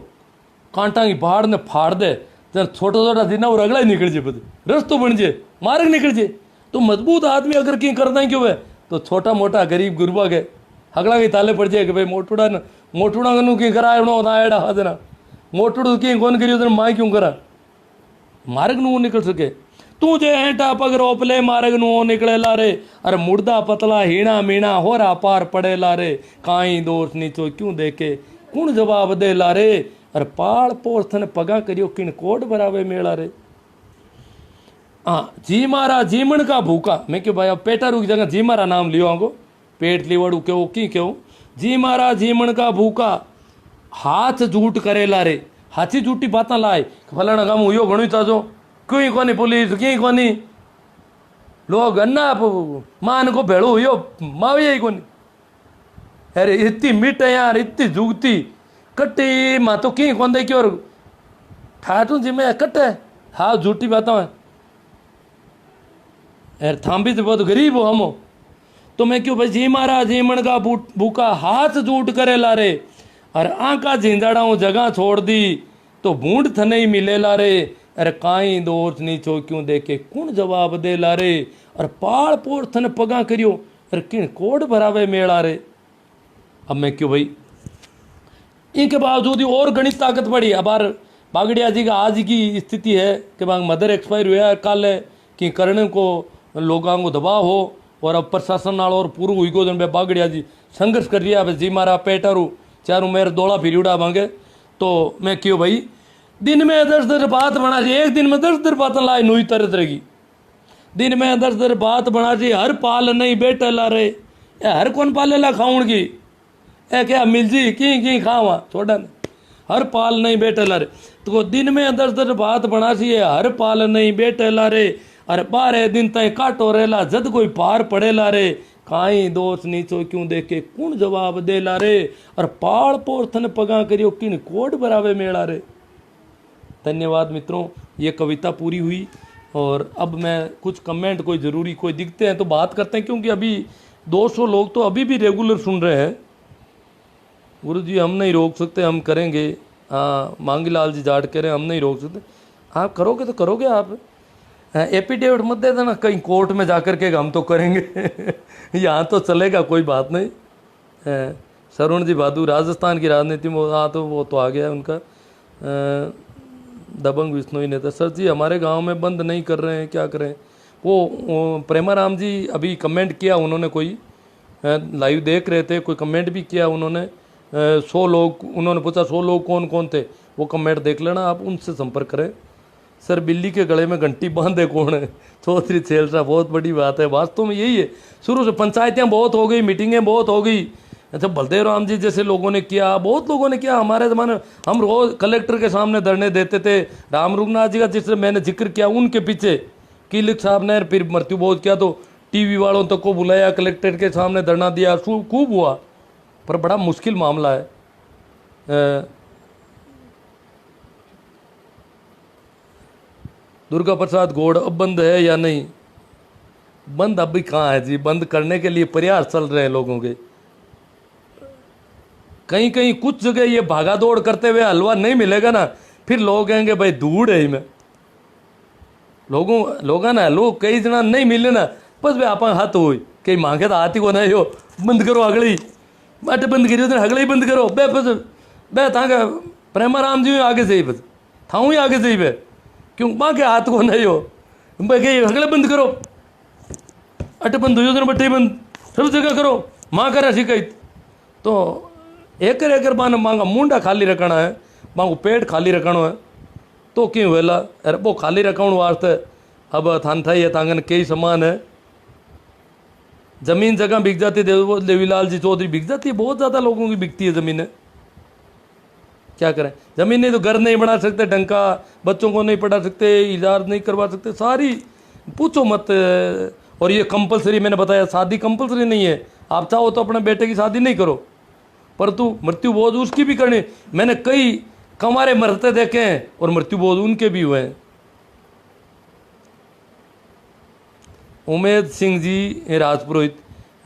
कांटा की पहाड़ ने फाड़ दे तो छोटा छोटा दिन और अगला ही निकल जाए बदे रस्तो बन जाए मार्ग निकल जाए तो मजबूत आदमी अगर कहीं करना क्यों है तो छोटा मोटा गरीब गुरबा के अगला के ताले पड़ जाए कि भाई मोटूड़ा कनु कहीं करा एड़ा हादना मोटूड़ कहीं कौन करियो माँ क्यों करा मार्ग नु निकल सके तू जे हेंटा पग रोप ले मार्ग नु निकले ला रे अरे मुर्दा पतला हीणा मीणा होरा पार पड़े ला रे काई दोष नीचो क्यों देखे कुण जवाब दे ला रे अरे पाल पोर थने पगा करियो किन कोड भरावे मेला रे हाँ जी मारा जीमण का भूखा मैं क्यों भाई पेटारू की जगह जी मारा नाम लियो आगो पेट लीवड़ू क्यों की क्यों जी मारा जीमण का भूखा हाथ झूठ करेला रे हाथी झूठी बात लाए फलाना काम हुयो घणो ताजो क्यों कोनी पुलिस क्यों कोनी लोग अन्ना मान को भेड़ो हुयो मावे ही कोनी अरे इतनी मिट है यार इतनी जुगती कट्टी माँ तो की कौन दे क्यों ठाटू जी में कट है हाँ झूठी बातों है यार थाम्बी तो बहुत गरीब हो हम तो मैं क्यों भाई जी मारा जीमण का भूखा हाथ झूठ करे ला रे और आंका झिंझाड़ा जगह छोड़ दी तो बूंद थने ही मिले ला रे अरे काई दोष नीचो क्यों देखे कौन जवाब दे ला रे और पाल पोर थने पगा करियो अरे किन कोड भरावे मेला रे अब मैं क्यों भाई इनके बावजूद और गणित ताकत बढ़ी अब बागड़िया जी का आज की स्थिति है कि मदर एक्सपायर हुआ कल है कि करने को लोगों को दबाव हो और अब प्रशासन नाल और पूर्व हुई को जन बागड़िया जी संघर्ष कर रही है जी मारा पेटारू चारू मेरे दौड़ा फिर मांगे तो मैं क्यों भाई दिन में 10 बात बना जी एक दिन में 10 बात लाए नुई तरह रहेगी दिन में 10 बात बना जी हर पाल नहीं बेटे ला रहे हर कौन पाले ला खाऊं की ए क्या मिल जी की खावा छोड़ा हर पाल नहीं बेटे ला रहे तो दिन में 10 बात बना सी हर पाल नहीं बेटे ला रे अरे 12 दिन तय काटो रेला जद कोई पार पड़े ला रे काई दोष नीचो क्यों देखे कौन जवाब दे ला रे और पाल पोर थन पगा करियो किन कोड बरावे मेला रे। धन्यवाद मित्रों, ये कविता पूरी हुई और अब मैं कुछ कमेंट कोई ज़रूरी कोई दिखते हैं तो बात करते हैं क्योंकि अभी 200 लोग तो अभी भी रेगुलर सुन रहे हैं। गुरु जी हम नहीं रोक सकते, हम करेंगे। हाँ मांगीलाल जी जाट कह रहे हैं हम नहीं रोक सकते। आप करोगे तो करोगे आप, एपिडेविट मत दे देना कहीं कोर्ट में जाकर के हम तो करेंगे यहाँ तो चलेगा कोई बात नहीं। सरुण जी बहादुर राजस्थान की राजनीति में हाँ तो वो तो आ गया उनका। दबंग विष्णु नेता सर जी हमारे गांव में बंद नहीं कर रहे हैं क्या करें। वो प्रेमाराम जी अभी कमेंट किया उन्होंने, कोई लाइव देख रहे थे, कोई कमेंट भी किया उन्होंने। 100 लोग उन्होंने पूछा 100 लोग कौन कौन थे, वो कमेंट देख लेना आप, उनसे संपर्क करें। सर बिल्ली के गले में घंटी बांधे कौन है, चौधरी छेलसा, बहुत बड़ी बात है। वास्तव में यही है, शुरू से पंचायतें बहुत हो गई, मीटिंगें बहुत हो गई। अच्छा बलदेव राम जी जैसे लोगों ने किया, बहुत लोगों ने किया। हमारे ज़माने हम रोज़ कलेक्टर के सामने धरने देते थे। राम रघुनाथ जी का जिससे मैंने जिक्र किया, उनके पीछे किलिक साहब ने फिर मृत्यु बोध किया तो टीवी वालों तक को बुलाया, कलेक्ट्रेट के सामने धरना दिया, खूब हुआ। पर बड़ा मुश्किल मामला है। दुर्गा प्रसाद गौड़ अब बंद है या नहीं? बंद अभी कहाँ है जी, बंद करने के लिए प्रयास चल रहे हैं लोगों के। कहीं कहीं कुछ जगह ये भागा दौड़ करते हुए हलवा नहीं मिलेगा ना, फिर लोग कहेंगे भाई धूड़ है ही में लोगों ना लोग कई जना नहीं मिले ना, बस वे आप हाथ हो कहीं मांगे तो हाथी को नहीं हो, बंद करो अगली बाटे बंद करियो अगले ही बंद करो बे बस बे था प्रेमाराम जी आगे से ही बस थाऊ ही आगे से ही बे क्यों माँ के हाथ को नहीं हो भाई अगले बंद करो, अट बंद हो बटे बंद सब जगह करो, माँ करा शिकायत। तो एकर बान मांगा मुंडा खाली रखना है, मांगो पेट खाली रखना है, तो क्यों वेला अरे वो खाली रखने वास्ते अब थान था ये तांगन कई समान है। जमीन जगह बिक जाती है, देवीलाल जी चौधरी बिक जाती है, बहुत ज़्यादा लोगों की बिकती है ज़मीनें। क्या करें, ज़मीन नहीं तो घर नहीं बना सकते ढंग का, बच्चों को नहीं पढ़ा सकते, इजाज़ नहीं करवा सकते, सारी पूछो मत। और ये कंपलसरी, मैंने बताया शादी कंपलसरी नहीं है, आप चाहो तो अपने बेटे की शादी नहीं करो, परंतु मृत्यु बोध उसकी भी करनी। मैंने कई कमारे मरते देखे हैं और मृत्यु बोध उनके भी हुए हैं। उमेद सिंह जी राजपुरोहित,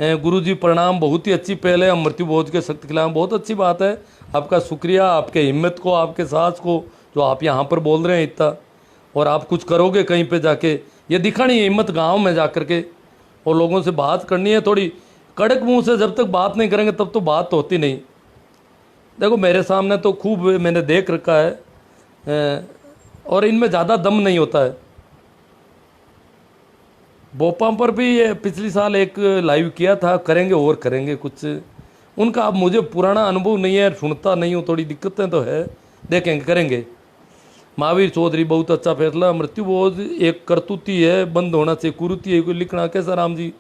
गुरुजी प्रणाम, बहुत ही अच्छी पहले हम मृत्यु बोध के सख्त खिलाफ, बहुत अच्छी बात है। आपका शुक्रिया, आपके हिम्मत को, आपके साहस को, जो आप यहाँ पर बोल रहे हैं इतना, और आप कुछ करोगे कहीं पे जाके, ये दिखानी है हिम्मत गांव में जा कर के, और लोगों से बात करनी है। थोड़ी कड़क मुंह से जब तक बात नहीं करेंगे तब तो बात तो होती नहीं। देखो मेरे सामने तो खूब मैंने देख रखा है और इनमें ज़्यादा दम नहीं होता है। भोपाल पर भी ये पिछली साल एक लाइव किया था, करेंगे और करेंगे कुछ उनका। अब मुझे पुराना अनुभव नहीं है, सुनता नहीं हूँ, थोड़ी दिक्कतें तो है, देखेंगे करेंगे। महावीर चौधरी बहुत अच्छा फैसला, मृत्यु बोध एक करतूती है, बंद होना चाहिए, कुरुति है कोई लिखना। कैसा राम जी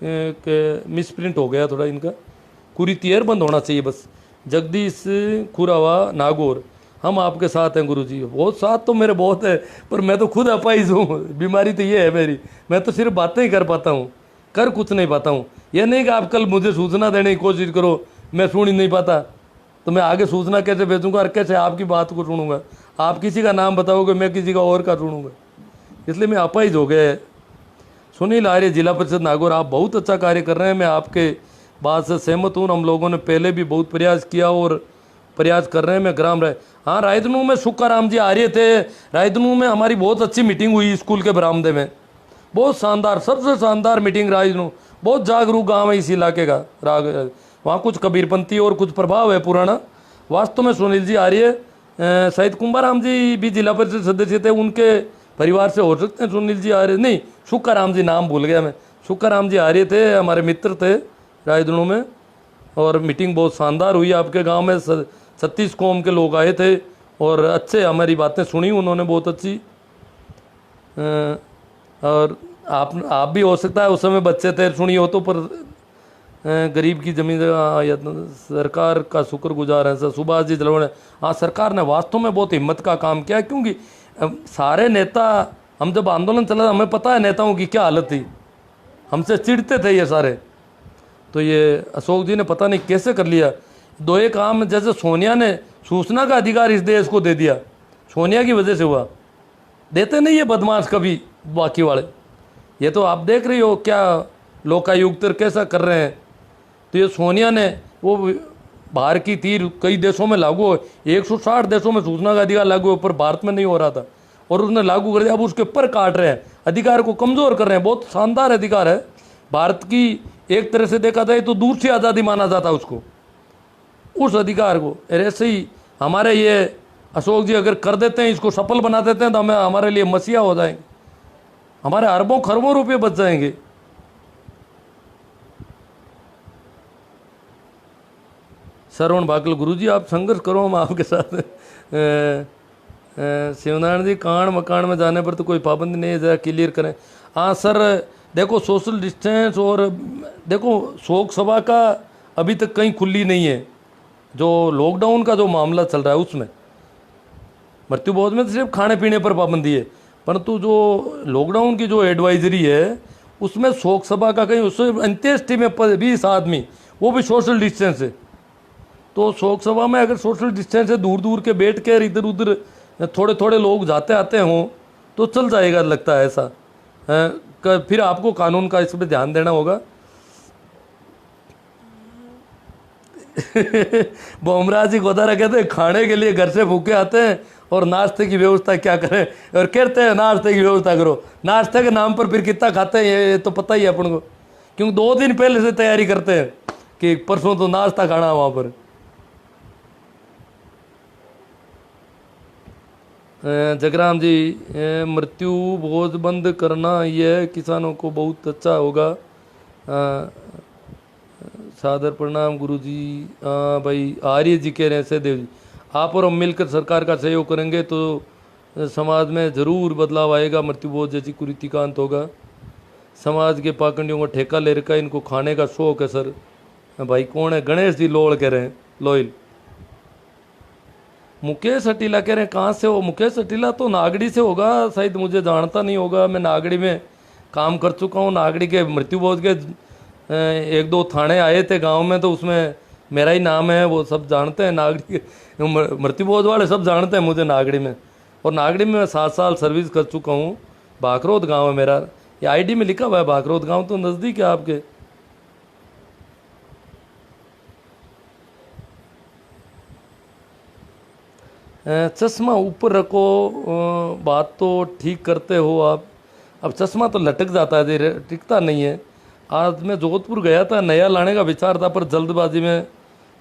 मिसप्रिंट हो गया थोड़ा इनका, कुरीतियर बंद होना चाहिए बस। जगदीश खुरावा नागौर, हम आपके साथ हैं गुरुजी। बहुत साथ तो मेरे बहुत है, पर मैं तो खुद अपाइज हूँ, बीमारी तो ये है मेरी, मैं तो सिर्फ बातें ही कर पाता हूँ, कर कुछ नहीं पाता हूँ। यह नहीं कि आप कल मुझे सूचना देने की कोशिश करो, मैं सुन ही नहीं पाता, तो मैं आगे सूचना कैसे भेजूंगा और कैसे आपकी बात को सुनूंगा? आप किसी का नाम बताओगे, मैं किसी का और का सुनूंगा, इसलिए मैं अपाइज हो गया है। सुनील आर्य, जिला परिषद नागौर, आप बहुत अच्छा कार्य कर रहे हैं, मैं आपके बात से सहमत हूँ। हम लोगों ने पहले भी बहुत प्रयास किया और प्रयास कर रहे हैं। मैं ग्राम हाँ, रायधनू में सुक्काराम जी आर्य थे, रायधनू में हमारी बहुत अच्छी मीटिंग हुई स्कूल के बरामदे में, बहुत शानदार, सबसे शानदार मीटिंग रायधनू। बहुत जागरूक गाँव है इस इलाके का, वहाँ कुछ कबीरपंथी और कुछ प्रभाव है पुराना। वास्तव में सुनील जी आर्य, शायद कुंभाराम जी भी जिला परिषद सदस्य थे, उनके परिवार से हो सकते हैं सुनील जी आर्य, नहीं सुक्काराम जी, नाम भूल गया मैं, सुक्काराम जी आर्य थे, हमारे मित्र थे रायधनू में। और मीटिंग बहुत शानदार हुई आपके गांव में, 36 कौम के लोग आए थे और अच्छे हमारी बातें सुनी उन्होंने, बहुत अच्छी। और आप भी हो सकता है उस समय बच्चे थे, सुनी हो तो, पर गरीब की जमीन सरकार का शुक्रगुजार है सर। सुभाष जी जलवाने, हाँ सरकार ने वास्तव में बहुत हिम्मत का काम किया, क्योंकि सारे नेता, हम जब आंदोलन चला हमें पता है नेताओं की क्या हालत थी, हमसे चिढ़ते थे ये सारे, तो ये अशोक जी ने पता नहीं कैसे कर लिया। दो एक काम, जैसे सोनिया ने सूचना का अधिकार इस देश को दे दिया, सोनिया की वजह से हुआ, देते नहीं ये बदमाश कभी बाकी वाले। ये तो आप देख रही हो क्या लोकायुक्त कैसा कर रहे हैं, तो ये सोनिया ने, वो बाहर की तीर कई देशों में लागू हो, 160 देशों में सूचना का अधिकार लागू है, पर भारत में नहीं हो रहा था, और उसने लागू कर दिया। अब उसके ऊपर काट रहे हैं, अधिकार को कमज़ोर कर रहे हैं। बहुत शानदार अधिकार है भारत की, एक तरह से देखा जाए तो दूर से आज़ादी माना जाता है उसको, उस अधिकार को। ऐसे ही हमारे ये अशोक जी अगर कर देते हैं, इसको सफल बना देते हैं, तो हमें, हमारे लिए मसीहा हो जाएंगे, हमारे अरबों खरबों रुपये बच जाएंगे। श्रवण भाकल, गुरुजी आप संघर्ष करो, हम आपके साथ। शिवनारायण जी, कांड मकान में जाने पर तो कोई पाबंदी नहीं है, ज़रा क्लियर करें। हाँ सर, देखो सोशल डिस्टेंस, और देखो शोक सभा का अभी तक कहीं खुली नहीं है, जो लॉकडाउन का जो मामला चल रहा है उसमें, मृत्यु भोज में तो सिर्फ खाने पीने पर पाबंदी है, परंतु जो लॉकडाउन की जो एडवाइजरी है उसमें शोक सभा का कहीं, उससे अंत्येष्टि में 20 आदमी, वो भी सोशल डिस्टेंस है। तो शोक सभा में अगर सोशल डिस्टेंस है, दूर दूर के बैठ कर इधर उधर थोड़े थोड़े लोग जाते आते हों तो चल जाएगा, लगता है ऐसा। फिर आपको कानून का इस पर ध्यान देना होगा। बोमराज जी गोदारा कहते हैं खाने के लिए घर से भूखे आते हैं और नाश्ते की व्यवस्था क्या करें, और कहते हैं नाश्ते की व्यवस्था करो। नाश्ते के नाम पर फिर कितना खाते हैं ये तो पता ही है अपन को, क्योंकि 2 दिन पहले से तैयारी करते हैं कि परसों तो नाश्ता खाना है वहाँ पर। जगराम जी, मृत्यु भोज बंद करना यह किसानों को बहुत अच्छा होगा। सादर प्रणाम गुरु जी। भाई आर्य जी कह रहे हैं, सहदेव जी, आप और हम मिलकर सरकार का सहयोग करेंगे तो समाज में ज़रूर बदलाव आएगा, मृत्यु भोज जैसी कुरीति का अंत होगा। समाज के पाखंडियों को ठेका ले रखा है, इनको खाने का शौक है सर। भाई कौन है? गणेश जी लोड़ कह रहे हैं, लोयल। मुकेश अटीला कह रहे हैं कहाँ से हो? मुकेश अटीला तो नागड़ी से होगा शायद, मुझे जानता नहीं होगा। मैं नागड़ी में काम कर चुका हूँ। नागड़ी के मृत्यु भोज के 1-2 थाने आए थे गांव में, तो उसमें मेरा ही नाम है, वो सब जानते हैं। नागड़ी के मृत्यु भोज वाले सब जानते हैं मुझे नागड़ी में। और नागड़ी में मैं 7 साल सर्विस कर चुका हूँ। भाखरोद गाँव है मेरा, ये आईडी में लिखा हुआ है भाखरोद गाँव, तो नज़दीक है आपके। चश्मा ऊपर रखो, बात तो ठीक करते हो आप। अब चश्मा तो लटक जाता है, टिकता नहीं है। आज मैं जोधपुर गया था, नया लाने का विचार था, पर जल्दबाजी में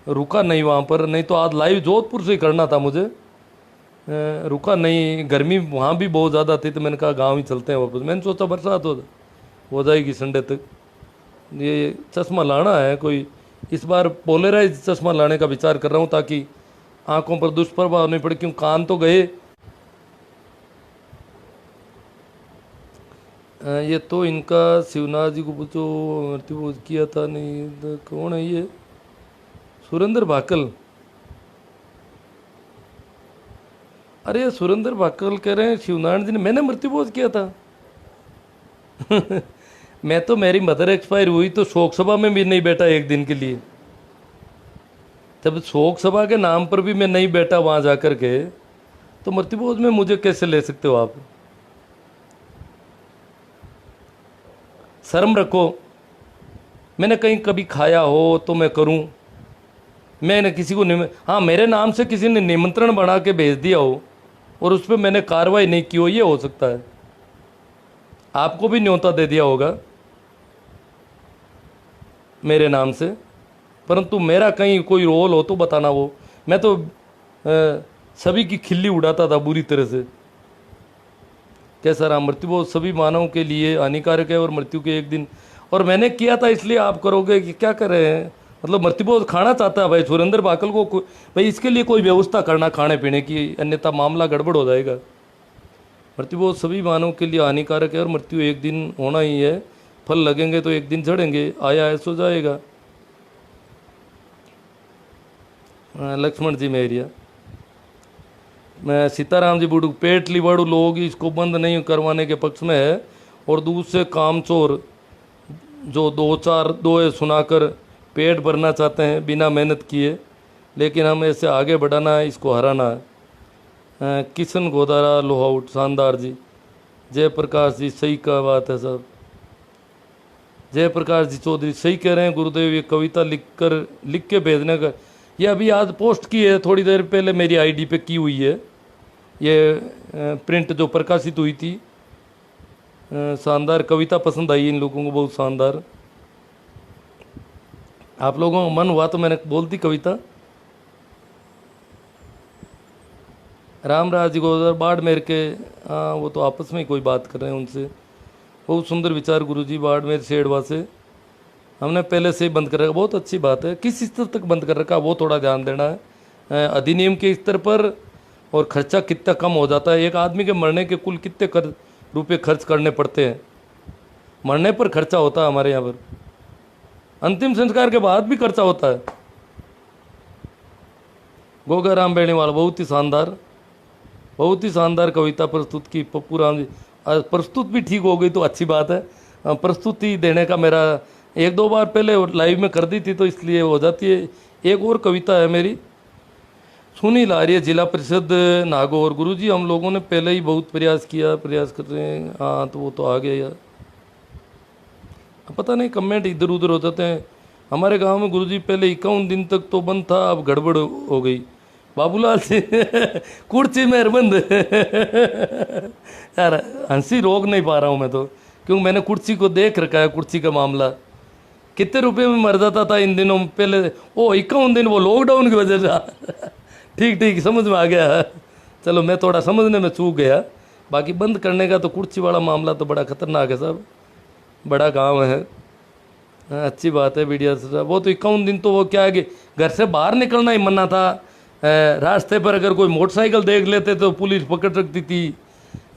रुका नहीं वहाँ पर। नहीं तो आज लाइव जोधपुर से ही करना था मुझे, रुका नहीं। गर्मी वहाँ भी बहुत ज़्यादा थी, तो मैंने कहा गांव ही चलते हैं वापस। मैंने सोचा बरसात हो जाएगी संडे तक। ये चश्मा लाना है कोई, इस बार पोलराइज चश्मा लाने का विचार कर रहा हूँ, ताकि आंखों पर दुष्प्रभाव नहीं पड़े। क्यों, कान तो गए। ये तो इनका शिवनाथ जी को पूछो, मृत्युभोज किया था नहीं तो कौन है ये? सुरेंद्र भाकल। अरे ये सुरेंद्र भाकल कह रहे हैं शिवनारायण जी ने, मैंने मृत्युभोज किया था। मैं तो, मेरी मदर एक्सपायर हुई तो शोक सभा में भी नहीं बैठा एक दिन के लिए। तब शोक सभा के नाम पर भी मैं नहीं बैठा वहां जाकर के, तो मृत्युभोज में मुझे कैसे ले सकते हो आप? शर्म रखो। मैंने कहीं कभी खाया हो तो मैं करूं। मैंने किसी को हाँ, मेरे नाम से किसी ने निमंत्रण बना के भेज दिया हो और उस पर मैंने कार्रवाई नहीं की हो, ये हो सकता है। आपको भी न्योता दे दिया होगा मेरे नाम से, परंतु मेरा कहीं कोई रोल हो तो बताना। वो मैं तो सभी की खिल्ली उड़ाता था बुरी तरह से। कैसा रहा मृत्युभोज? सभी मानवों के लिए हानिकारक है और मृत्यु के एक दिन, और मैंने किया था इसलिए आप करोगे कि क्या कर रहे हैं? मतलब मृत्युभोज खाना चाहता है भाई सुरेंद्र भाकल को, भाई इसके लिए कोई व्यवस्था करना खाने पीने की, अन्यथा मामला गड़बड़ हो जाएगा। मृत्युभोज सभी मानवों के लिए हानिकारक है और मृत्यु एक दिन होना ही है। फल लगेंगे तो एक दिन झड़ेंगे, आया ऐसो जाएगा। लक्ष्मण जी मेरिया, मैं सीताराम जी बूढ़ू, पेट लिबाड़ू लोग इसको बंद नहीं करवाने के पक्ष में है, और दूसरे कामचोर जो दो चार दोहे सुनाकर पेट भरना चाहते हैं बिना मेहनत किए, लेकिन हम ऐसे आगे बढ़ाना है, इसको हराना है। किशन गोदारा लोहाउट, शानदार जी। जयप्रकाश जी, सही का बात है साहब। जयप्रकाश जी चौधरी सही कह रहे हैं गुरुदेव, ये कविता लिख के भेजने का, ये अभी आज पोस्ट की है, थोड़ी देर पहले मेरी आईडी पे की हुई है। ये प्रिंट जो प्रकाशित हुई थी। शानदार कविता, पसंद आई इन लोगों को, बहुत शानदार। आप लोगों का मन हुआ तो मैंने बोल दी कविता। रामराज जी को बाड़मेर के, हाँ वो तो आपस में ही कोई बात कर रहे हैं उनसे। बहुत सुंदर विचार गुरुजी, बाड़मेर शेड़वा से हमने पहले से ही बंद कर रखा, बहुत अच्छी बात है। किस स्तर तक बंद कर रखा वो थोड़ा ध्यान देना है। अधिनियम के स्तर पर, और खर्चा कितना कम हो जाता है। एक आदमी के मरने के कुल कितने रुपए खर्च करने पड़ते हैं, मरने पर खर्चा होता है हमारे यहाँ पर, अंतिम संस्कार के बाद भी खर्चा होता है। गोगाराम बेणीवाल, बहुत ही शानदार कविता प्रस्तुत की पप्पू राम जी। प्रस्तुत भी ठीक हो गई तो अच्छी बात है। प्रस्तुति देने का मेरा एक दो बार पहले लाइव में कर दी थी तो इसलिए हो जाती है। एक और कविता है मेरी, सुनील आर्य, जिला परिषद नागौर। गुरुजी हम लोगों ने पहले ही बहुत प्रयास कर रहे हैं। हाँ तो वो तो आ गया यार, पता नहीं कमेंट इधर उधर हो जाते हैं। हमारे गांव में गुरुजी पहले 51 दिन तक तो बंद था, अब गड़बड़ हो गई। बाबूलाल से कुर्सी में बंद यार, हंसी रोक नहीं पा रहा हूँ मैं तो, क्योंकि मैंने कुर्सी को देख रखा है। कुर्सी का मामला कितने रुपए में मर जाता था इन दिनों पहले। ओ 51 दिन वो लॉकडाउन की वजह से। ठीक समझ में आ गया। चलो मैं थोड़ा समझने में चूक गया, बाकी बंद करने का तो कुर्सी वाला मामला तो बड़ा खतरनाक है साहब, बड़ा गांव है। अच्छी बात है मीडिया से। वो तो 51 दिन तो वो क्या है कि घर से बाहर निकलना ही मना था। रास्ते पर अगर कोई मोटरसाइकिल देख लेते तो पुलिस पकड़ रखती थी,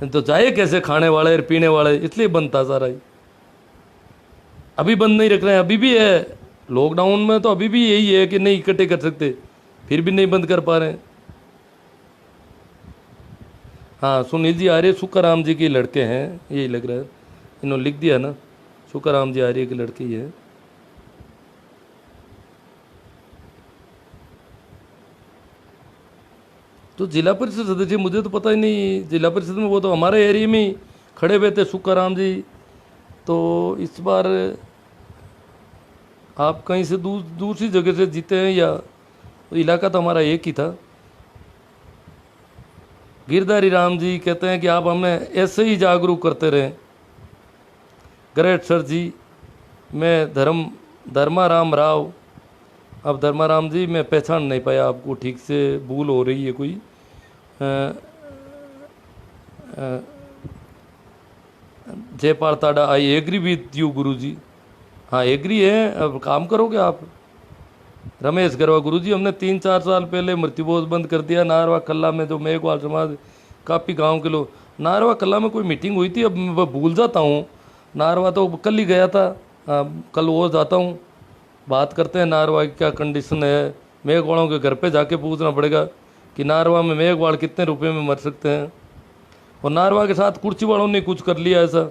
तो जाए कैसे खाने वाले और पीने वाले, इसलिए बंद था सारा ही। अभी बंद नहीं रख रहे हैं, अभी भी है लॉकडाउन में, तो अभी भी यही है कि नहीं इकट्ठे कर सकते, फिर भी नहीं बंद कर पा रहे हैं। हाँ सुनील जी आर्य सुखाराम जी के लड़के हैं, यही लग रहा है, इन्होंने लिख दिया ना, सुखाराम जी आर्य के लड़के ही है। तो जिला परिषद सदस्य, मुझे तो पता ही नहीं जिला परिषद में, वो तो हमारे एरिया में ही खड़े हुए थे सुखाराम जी। तो इस बार आप कहीं से दूसरी जगह से जीते हैं या तो इलाका तो हमारा एक ही था। गिरधारी राम जी कहते हैं कि आप हमें ऐसे ही जागरूक करते रहें। ग्रेट सर जी, मैं धर्माराम राव। अब धर्माराम जी मैं पहचान नहीं पाया आपको ठीक से, भूल हो रही है कोई। जयपाल ताड़ा, आई एग्री विथ यू गुरु जी। हाँ एग्री है, अब काम करोगे आप। रमेश गरवा, गुरुजी हमने 3-4 साल पहले मृत्युभोज बंद कर दिया नारवा कल्ला में, जो मेघवाल समाज काफ़ी गांव के लोग। नारवा कल्ला में कोई मीटिंग हुई थी, अब मैं भूल जाता हूँ, नारवा तो कल ही गया था, कल वो जाता हूँ, बात करते हैं नारवा की क्या कंडीशन है। मेघवाड़ों के घर पे जाके पूछना पड़ेगा कि नारवा में मेघवाड़ कितने रुपए में मर सकते हैं। और नारवा के साथ कुर्सी वालों ने कुछ कर लिया ऐसा।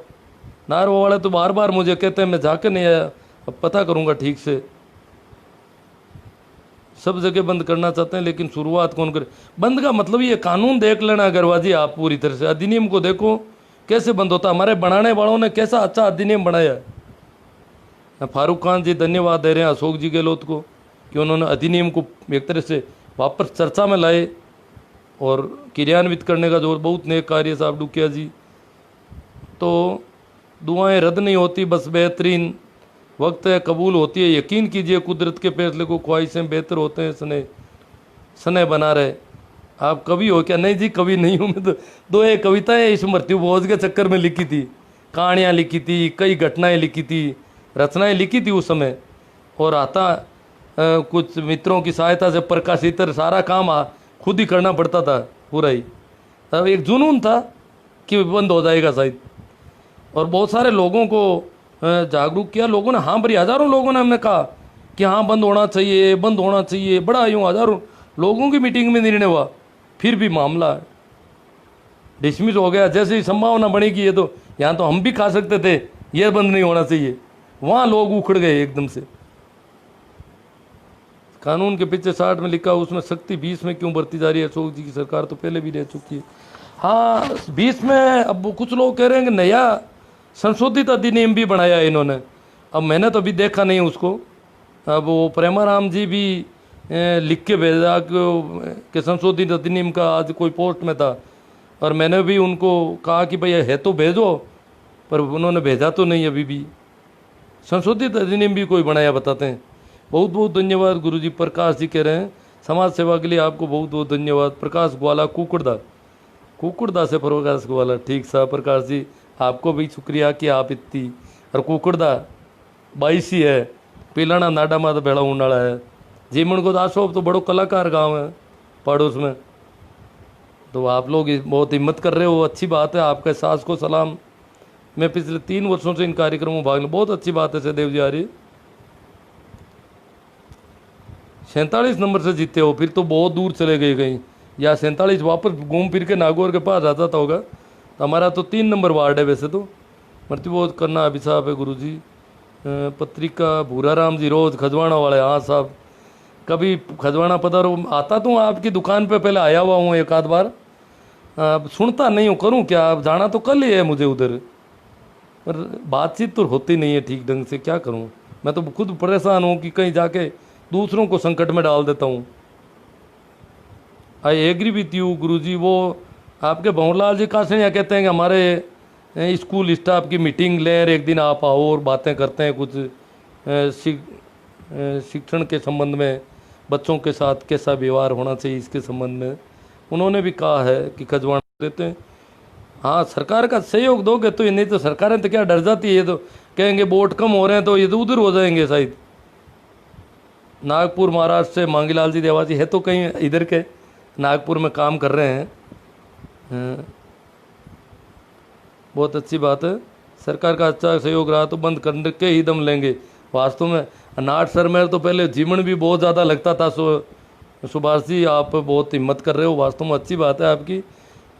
नारवा वाले तो बार बार मुझे कहते हैं, मैं जाके नहीं आया, अब पता करूँगा ठीक से। सब जगह बंद करना चाहते हैं, लेकिन शुरुआत कौन करे? बंद का मतलब ये कानून देख लेना अगरवाजी आप पूरी तरह से, अधिनियम को देखो कैसे बंद होता। हमारे बनाने वालों ने कैसा अच्छा अधिनियम बनाया है। फारूक खान जी धन्यवाद दे रहे हैं अशोक जी गहलोत को कि उन्होंने अधिनियम को एक तरह से वापस चर्चा में लाए और क्रियान्वित करने का जो बहुत नेक कार्य साहब डुकिया जी। तो दुआएं रद्द नहीं होती, बस बेहतरीन वक्त है, कबूल होती है। यकीन कीजिए कुदरत के फैसले को ख्वाहिशें बेहतर होते हैं सने सने बना रहे। आप कवि हो क्या? नहीं जी कवि नहीं हूँ मैं तो। दो एक कविताएं इस मृत्यु भोज के चक्कर में लिखी थी, कहानियाँ लिखी थी, कई घटनाएं लिखी थी, रचनाएं लिखी थी उस समय। और आता कुछ मित्रों की सहायता से प्रकाशित, सारा काम खुद ही करना पड़ता था पूरा ही। अब एक जुनून था कि बंद हो जाएगा शायद, और बहुत सारे लोगों को जागरूक किया लोगों ने। हाँ भरी हज़ारों लोगों ने हमने कहा कि हाँ बंद होना चाहिए, बंद होना चाहिए, बड़ा यूँ हज़ारों लोगों की मीटिंग में निर्णय हुआ, फिर भी मामला डिसमिस हो गया। जैसे ही संभावना बनी कि ये तो यहाँ तो हम भी खा सकते थे, ये बंद नहीं होना चाहिए, वहाँ लोग उखड़ गए एकदम से। कानून के पीछे 60 में लिखा, उसमें शक्ति 20 में क्यों बढ़ती जा रही है? अशोक जी की सरकार तो पहले भी रह चुकी है। हाँ 20 में अब कुछ लोग कह रहे हैं कि नया संशोधित अधिनियम भी बनाया है इन्होंने। अब मैंने तो अभी देखा नहीं उसको। अब वो प्रेमाराम जी भी लिख के भेजा कि संशोधित अधिनियम का, आज कोई पोस्ट में था, और मैंने भी उनको कहा कि भाई है तो भेजो, पर उन्होंने भेजा तो नहीं अभी भी। संशोधित अधिनियम भी कोई बनाया बताते हैं। बहुत बहुत धन्यवाद गुरुजी। प्रकाश जी कह रहे हैं समाज सेवा के लिए आपको बहुत बहुत धन्यवाद। प्रकाश ग्वाला कुकुड़दा से प्रकाश ग्वाला, ठीक सा प्रकाश जी, आपको भी शुक्रिया कि आप इतनी। और कुकुड़दा 22 ही है, पिलाना नाडा माता भेड़ा उड़ाला है। जीमन को दासोप तो बड़ो कलाकार गांव है पड़ोस में। तो आप लोग बहुत हिम्मत कर रहे हो, अच्छी बात है। आपके सास को सलाम। मैं पिछले 3 वर्षों से इन कार्यक्रमों में भाग लूँ, बहुत अच्छी बात है। सहदेव जी आ रही 47 नंबर से जीते हो, फिर तो बहुत दूर चले गए कहीं, या 47 वापस घूम फिर के नागौर के पास आ जाता होगा। तो हमारा तो 3 नंबर वार्ड है वैसे तो। मृत्युबोध करना अभिशाप है गुरुजी। पत्रिका भूराराम जी रोज खजवाना वाले, हाँ साहब कभी खजवाना पधारो। आता तो आपकी दुकान पे पहले आया हुआ हूँ एक आध बार, सुनता नहीं हूँ, करूँ क्या? आप जाना तो कल ही है मुझे उधर, पर बातचीत तो होती नहीं है ठीक ढंग से, क्या करूँ? मैं तो खुद परेशान हूँ कि कहीं जाके दूसरों को संकट में डाल देता हूँ। आई एग्री विथ यू गुरुजी। वो आपके भंवरलाल जी कासनिया कहते हैं कि हमारे स्कूल स्टाफ की मीटिंग लें, एक दिन आप आओ और बातें करते हैं कुछ शिक्षण के संबंध में, बच्चों के साथ कैसा व्यवहार होना चाहिए इसके संबंध में। उन्होंने भी कहा है कि खजवाना देते हैं। हाँ सरकार का सहयोग दोगे तो ये, नहीं तो सरकारें तो क्या डर जाती है, ये तो कहेंगे वोट कम हो रहे हैं तो ये तो उधर हो जाएंगे शायद। नागपुर महाराष्ट्र से मांगीलाल जी देवाजी है तो कहीं इधर के नागपुर में काम कर रहे हैं। बहुत अच्छी बात है। सरकार का अच्छा सहयोग रहा तो बंद करने के ही दम लेंगे। वास्तव में नाट सर में तो पहले जीवन भी बहुत ज़्यादा लगता था। सुभाष जी आप बहुत हिम्मत कर रहे हो, वास्तव में अच्छी बात है आपकी।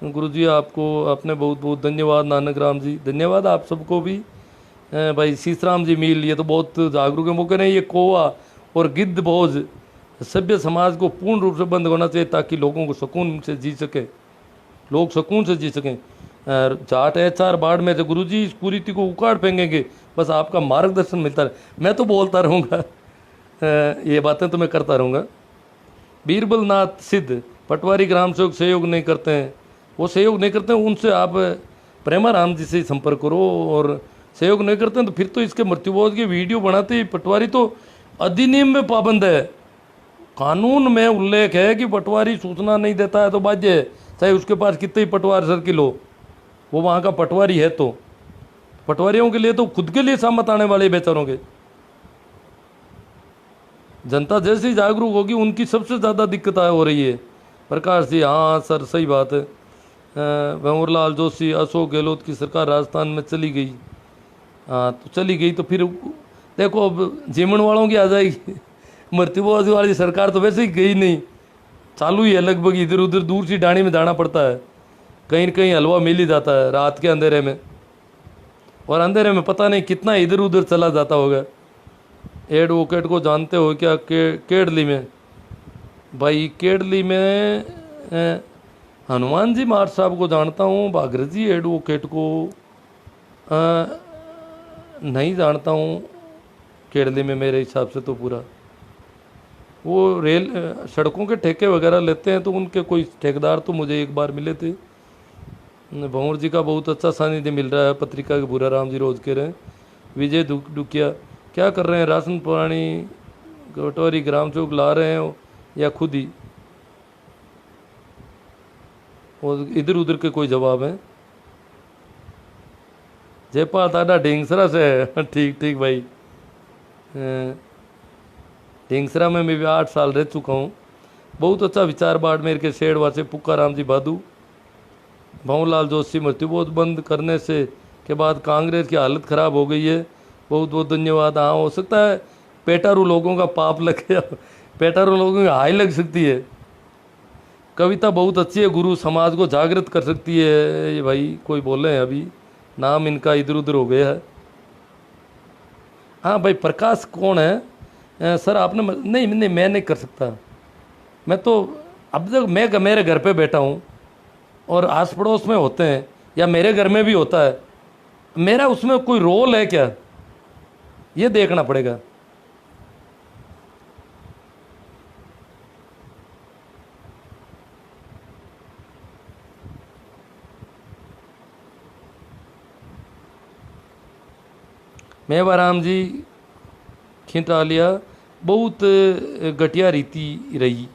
गुरुजी आपको आपने बहुत बहुत धन्यवाद। नानक राम जी धन्यवाद आप सबको भी। भाई सीसराम जी मील, ये तो बहुत जागरूक है। वो कह रहे हैं ये कौवा और गिद्ध भोज सभ्य समाज को पूर्ण रूप से बंद होना चाहिए ताकि लोगों को सुकून से जी सके, लोग सुकून से जी सकें। जाट HR बाढ़ में, गुरुजी इस कुरीति को उखाड़ फेंकेंगे, बस आपका मार्गदर्शन मिलता है। मैं तो बोलता रहूँगा, ये बातें तो मैं करता रहूँगा। बीरबल नाथ सिद्ध, पटवारी ग्राम सेवक सहयोग नहीं करते हैं, वो सहयोग नहीं करते हैं, उनसे आप प्रेमाराम जी से संपर्क करो। और सहयोग नहीं करते हैं तो फिर तो इसके मृत्युबोध की वीडियो बनाते ही पटवारी तो अधिनियम में पाबंद है। कानून में उल्लेख है कि पटवारी सूचना नहीं देता है तो बाध्य है, चाहे उसके पास कितने ही पटवार सर्किल हो, वो वहाँ का पटवारी है। तो पटवारियों के लिए तो खुद के लिए सामत आने वाले बेचारों के। जनता जैसी जागरूक होगी उनकी सबसे ज़्यादा दिक्कत हो रही है। प्रकाश जी हाँ सर सही बात है। भंवरलाल जोशी, अशोक गहलोत की सरकार राजस्थान में चली गई, हाँ तो चली गई तो फिर देखो अब जेमन वालों की आ जाएगी। मृत्युबोध वाली सरकार तो वैसे ही गई नहीं, चालू ही है लगभग, इधर उधर दूर सी डाणी में जाना पड़ता है, कहीं न कहीं हलवा मिल ही जाता है रात के अंधेरे में, और अंधेरे में पता नहीं कितना इधर उधर चला जाता होगा। एडवोकेट को जानते हो क्या? केडली में भाई, केडली में हनुमान जी मार साहब को जानता हूँ, भागीरथ जी एडवोकेट को नहीं जानता हूँ। केडली में मेरे हिसाब से तो पूरा वो रेल सड़कों के ठेके वगैरह लेते हैं, तो उनके कोई ठेकेदार तो मुझे एक बार मिले थे। भंवर जी का बहुत अच्छा सानिध्य मिल रहा है, पत्रिका के भूरा राम जी रोज कह रहे हैं। विजय डुकिया क्या कर रहे हैं? राशन पानी कटोरी ग्राम चौक ला रहे हैं या खुद ही? और इधर उधर के कोई जवाब है? जयपाल दादा ढींगसरा से है। ठीक ठीक भाई, ढींगसरा में मैं भी 8 साल रह चुका हूँ। बहुत अच्छा विचार बाड़मेर के शेड़वा से पुक्काराम जी भादू। भंवरलाल जोशी मृत्युबोध बंद करने से के बाद कांग्रेस की हालत ख़राब हो गई है, बहुत बहुत धन्यवाद। हाँ हो सकता है पेटारू लोगों का पाप लग गया, पेटारू लोगों की हाई लग सकती है। कविता बहुत अच्छी है, गुरु समाज को जागृत कर सकती है। ये भाई कोई बोले हैं अभी, नाम इनका इधर उधर हो गया है। हाँ भाई प्रकाश कौन है? सर आपने नहीं नहीं, मैं नहीं कर सकता। मैं तो अब तक मैं मेरे घर पे बैठा हूँ और आस पड़ोस में होते हैं या मेरे घर में भी होता है, मेरा उसमें कोई रोल है क्या? ये देखना पड़ेगा। मेवाराम जी खिंटालिया बहुत घटिया रीति रही।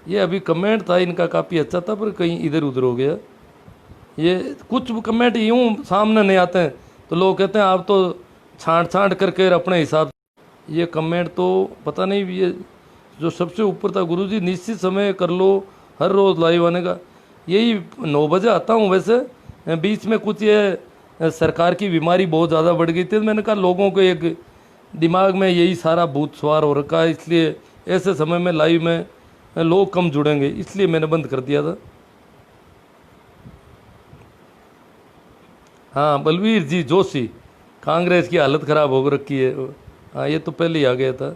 ये अभी कमेंट था इनका काफ़ी अच्छा था, पर कहीं इधर उधर हो गया। ये कुछ कमेंट यूँ सामने नहीं आते हैं तो लोग कहते हैं आप तो छांट छांट करके अपने हिसाब। ये कमेंट तो पता नहीं, ये जो सबसे ऊपर था, गुरुजी निश्चित समय कर लो, हर रोज़ लाइव आने का। यही 9 बजे आता हूँ वैसे, बीच में कुछ ये सरकार की बीमारी बहुत ज़्यादा बढ़ गई थी, मैंने कहा लोगों को एक दिमाग में यही सारा भूत सवार हो रखा है, इसलिए ऐसे समय में लाइव में लोग कम जुड़ेंगे, इसलिए मैंने बंद कर दिया था। हाँ बलवीर जी जोशी, कांग्रेस की हालत ख़राब हो रखी है। हाँ ये तो पहले ही आ गया था।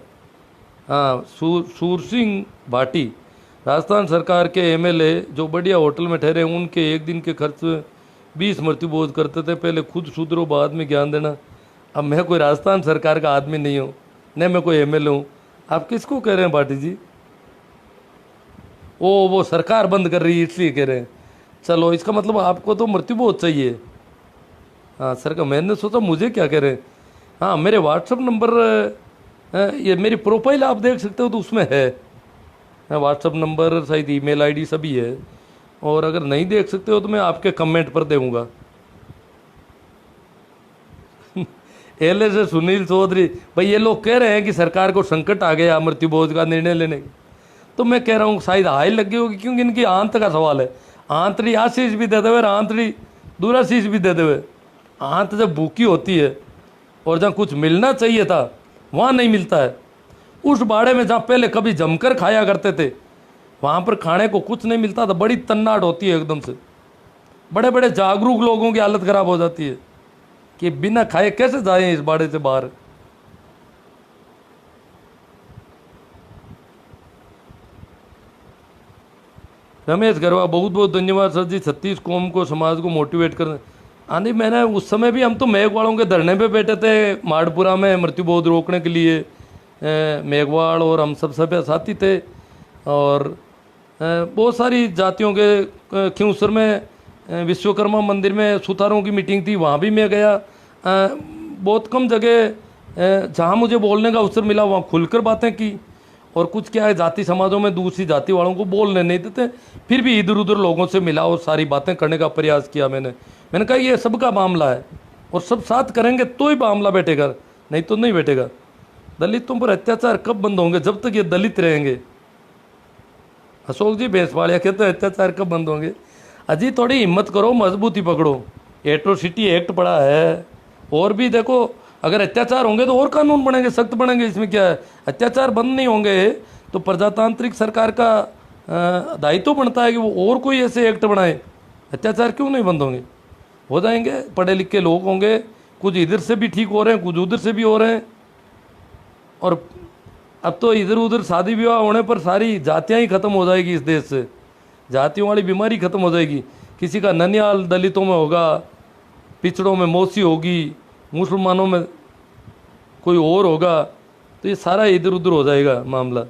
हाँ सूर सिंह भाटी, राजस्थान सरकार के एमएलए जो बढ़िया होटल में ठहरे, उनके एक दिन के खर्च 20 मृत्युबोध करते थे। पहले खुद सुधरो बाद में ज्ञान देना। अब मैं कोई राजस्थान सरकार का आदमी नहीं हूँ, न मैं कोई एमएलए हूँ। आप किसको कह रहे हैं भाटी जी? वो सरकार बंद कर रही है इसलिए कह रहे हैं। चलो इसका मतलब आपको तो मृत्युबोध चाहिए। हाँ सर का, मैंने सोचा मुझे क्या कह रहे हैं। हाँ मेरे व्हाट्सअप नंबर, ये मेरी प्रोफाइल आप देख सकते हो तो उसमें है व्हाट्सअप नंबर, शायद ईमेल आईडी सभी है। और अगर नहीं देख सकते हो तो मैं आपके कमेंट पर दूंगा। एल से सुनील चौधरी, भाई ये लोग कह रहे हैं कि सरकार को संकट आ गया मृत्युबोध का निर्णय लेने की, तो मैं कह रहा हूँ शायद हाई लग गई होगी, क्योंकि इनकी आंत का सवाल है। आंतरी आशीष भी दे देवे, आंतरी दूराशीष भी दे देवे। आंत जब भूखी होती है और जहाँ कुछ मिलना चाहिए था वहाँ नहीं मिलता है। उस बाड़े में जहाँ पहले कभी जमकर खाया करते थे, वहाँ पर खाने को कुछ नहीं मिलता था, बड़ी तन्नाट होती है एकदम से। बड़े बड़े जागरूक लोगों की हालत ख़राब हो जाती है कि बिना खाए कैसे जाएं इस बाड़े से बाहर। रमेश गरवा, बहुत बहुत धन्यवाद सर जी, 36 कौम को समाज को मोटिवेट करने। आने मैंने उस समय भी हम तो मेघवालों के धरने पे बैठे थे माड़पुरा में मृत्युबोध रोकने के लिए। मेघवाल और हम सब साथी थे, और बहुत सारी जातियों के खियूसर में विश्वकर्मा मंदिर में सुथारों की मीटिंग थी, वहाँ भी मैं गया। बहुत कम जगह जहाँ मुझे बोलने का अवसर मिला वहाँ खुलकर बातें की। और कुछ क्या है, जाति समाजों में दूसरी जाति वालों को बोलने नहीं देते, फिर भी इधर उधर लोगों से मिला और सारी बातें करने का प्रयास किया मैंने कहा ये सबका मामला है और सब साथ करेंगे तो ही मामला बैठेगा, नहीं तो नहीं बैठेगा। दलितों पर अत्याचार कब बंद होंगे? जब तक ये दलित रहेंगे। अशोक जी भैंसवाड़िया कहते हैं अत्याचार कब बंद होंगे? अजी थोड़ी हिम्मत करो, मजबूती पकड़ो। एट्रोसिटी एक्ट पड़ा है, और भी देखो अगर अत्याचार होंगे तो और कानून बनेंगे, सख्त बनेंगे। इसमें क्या है, अत्याचार बंद नहीं होंगे तो प्रजातांत्रिक सरकार का दायित्व बनता है कि वो और कोई ऐसे एक्ट बनाए। अत्याचार क्यों नहीं बंद होंगे, हो जाएंगे। पढ़े लिखे लोग होंगे, कुछ इधर से भी ठीक हो रहे हैं, कुछ उधर से भी हो रहे हैं। और अब तो इधर उधर शादी विवाह होने पर सारी जातियां ही खत्म हो जाएगी इस देश से, जातियों वाली बीमारी खत्म हो जाएगी। किसी का ननियाल दलितों में होगा, पिछड़ों में मौसी होगी, मुसलमानों में कोई और होगा, तो ये सारा इधर उधर हो जाएगा मामला।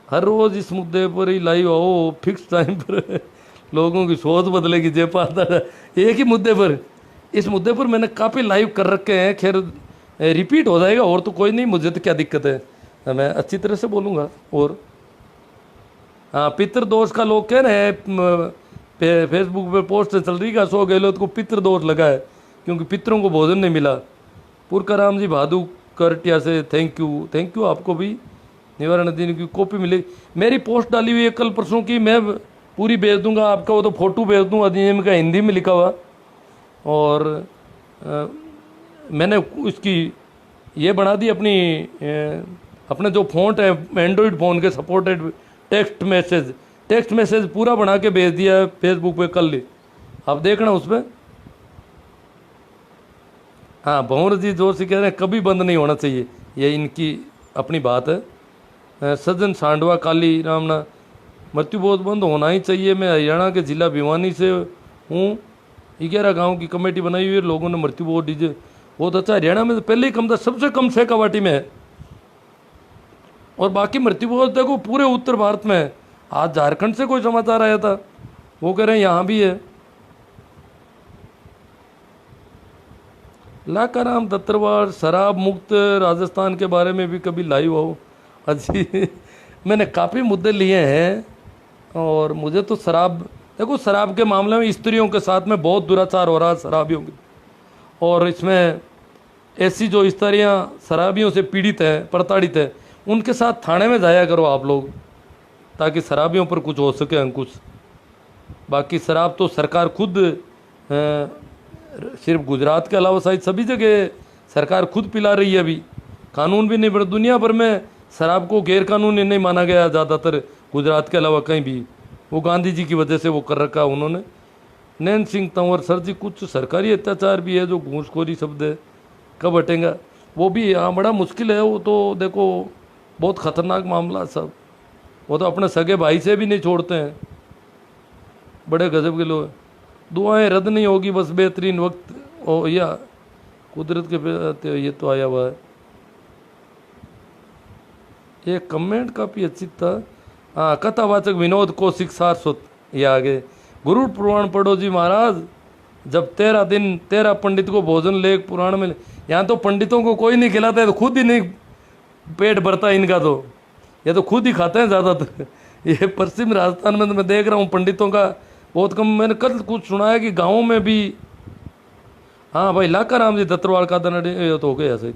हर रोज़ इस मुद्दे पर ही लाइव आओ, फिक्स टाइम पर लोगों की सोच बदलेगी। जयपाल एक ही मुद्दे पर, इस मुद्दे पर मैंने काफ़ी लाइव कर रखे हैं। खैर रिपीट हो जाएगा, और तो कोई नहीं, मुझे तो क्या दिक्कत है, मैं अच्छी तरह से बोलूँगा। और हाँ, पितृदोष का लोग कह रहे हैं, फेसबुक पे पोस्ट चल रही का सो गहलोत को पितृदोष लगा है क्योंकि पितरों को भोजन नहीं मिला। पुरकाराम जी भादू करटिया से थैंक यू आपको भी। निवारण दिन की कॉपी मिलेगी, मेरी पोस्ट डाली हुई है कल परसों की, मैं पूरी भेज दूंगा आपका, वो तो फोटो भेज दूँ अधिनियम का हिंदी में लिखा हुआ। और मैंने इसकी ये बना दी अपने जो फ़ॉन्ट है एंड्रॉयड फ़ोन के सपोर्टेड टेक्स्ट मैसेज पूरा बना के भेज दिया है फेसबुक पे कल ही, आप देखना उस पर। हाँ, भंवर जी जोशी कह रहे हैं कभी बंद नहीं होना चाहिए, ये इनकी अपनी बात है। सज्जन सांडवा काली रामना, मृत्युबोध बंद होना ही चाहिए। मैं हरियाणा के जिला भिवानी से हूँ, 11 गांव की कमेटी बनाई हुई है, लोगों ने मृत्युबोध डीजे बहुत अच्छा। हरियाणा में तो पहले ही कम था, सबसे कम शेखावाटी में है, और बाकी मृत्युबोध देखो पूरे उत्तर भारत में है। आज झारखंड से कोई समाचार आया था, वो कह रहे हैं यहाँ भी है। लाकाराम दत्तरवार, शराब मुक्त राजस्थान के बारे में भी कभी लाइव हो। अच्छी मैंने काफ़ी मुद्दे लिए हैं, और मुझे तो शराब, देखो शराब के मामले में स्त्रियों के साथ में बहुत दुराचार हो रहा है शराबियों की, और इसमें ऐसी जो स्त्रियाँ शराबियों से पीड़ित हैं, प्रताड़ित हैं, उनके साथ थाने में जाया करो आप लोग, ताकि शराबियों पर कुछ हो सके अंकुश। बाकी शराब तो सरकार खुद सिर्फ गुजरात के अलावा शायद सभी जगह सरकार खुद पिला रही है। अभी कानून भी नहीं बना, दुनिया भर में शराब को गैर कानूनी नहीं माना गया ज़्यादातर, गुजरात के अलावा कहीं भी। वो गांधी जी की वजह से वो कर रखा उन्होंने। नैन सिंह तंवर, सर जी कुछ सरकारी अत्याचार भी है जो घूसखोरी शब्द है, कब हटेगा वो भी? हाँ, बड़ा मुश्किल है वो तो, देखो बहुत ख़तरनाक मामला सब। वो तो अपने सगे भाई से भी नहीं छोड़ते हैं, बड़े गजब के लोग। दुआएं रद्द नहीं होगी, बस बेहतरीन वक्त हो या कुदरत के, ये तो आया हुआ है। ये कमेंट काफ़ी अच्छी था। हाँ, कथावाचक विनोद कौशिक सारस्वत, ये आगे गुरु पुराण पढ़ो जी महाराज, जब 13 दिन 13 पंडित को भोजन ले पुराण में। यहाँ तो पंडितों को कोई नहीं खिलाता है, तो खुद ही नहीं पेट भरता इनका, तो ये तो खुद ही खाते हैं ज़्यादातर। ये पश्चिम राजस्थान में तो मैं देख रहा हूँ पंडितों का बहुत कम। मैंने कल कुछ सुना है कि गाँव में भी, हाँ भाई, लाकाराम जी दत्तरवाल का दन तो हो गया सही,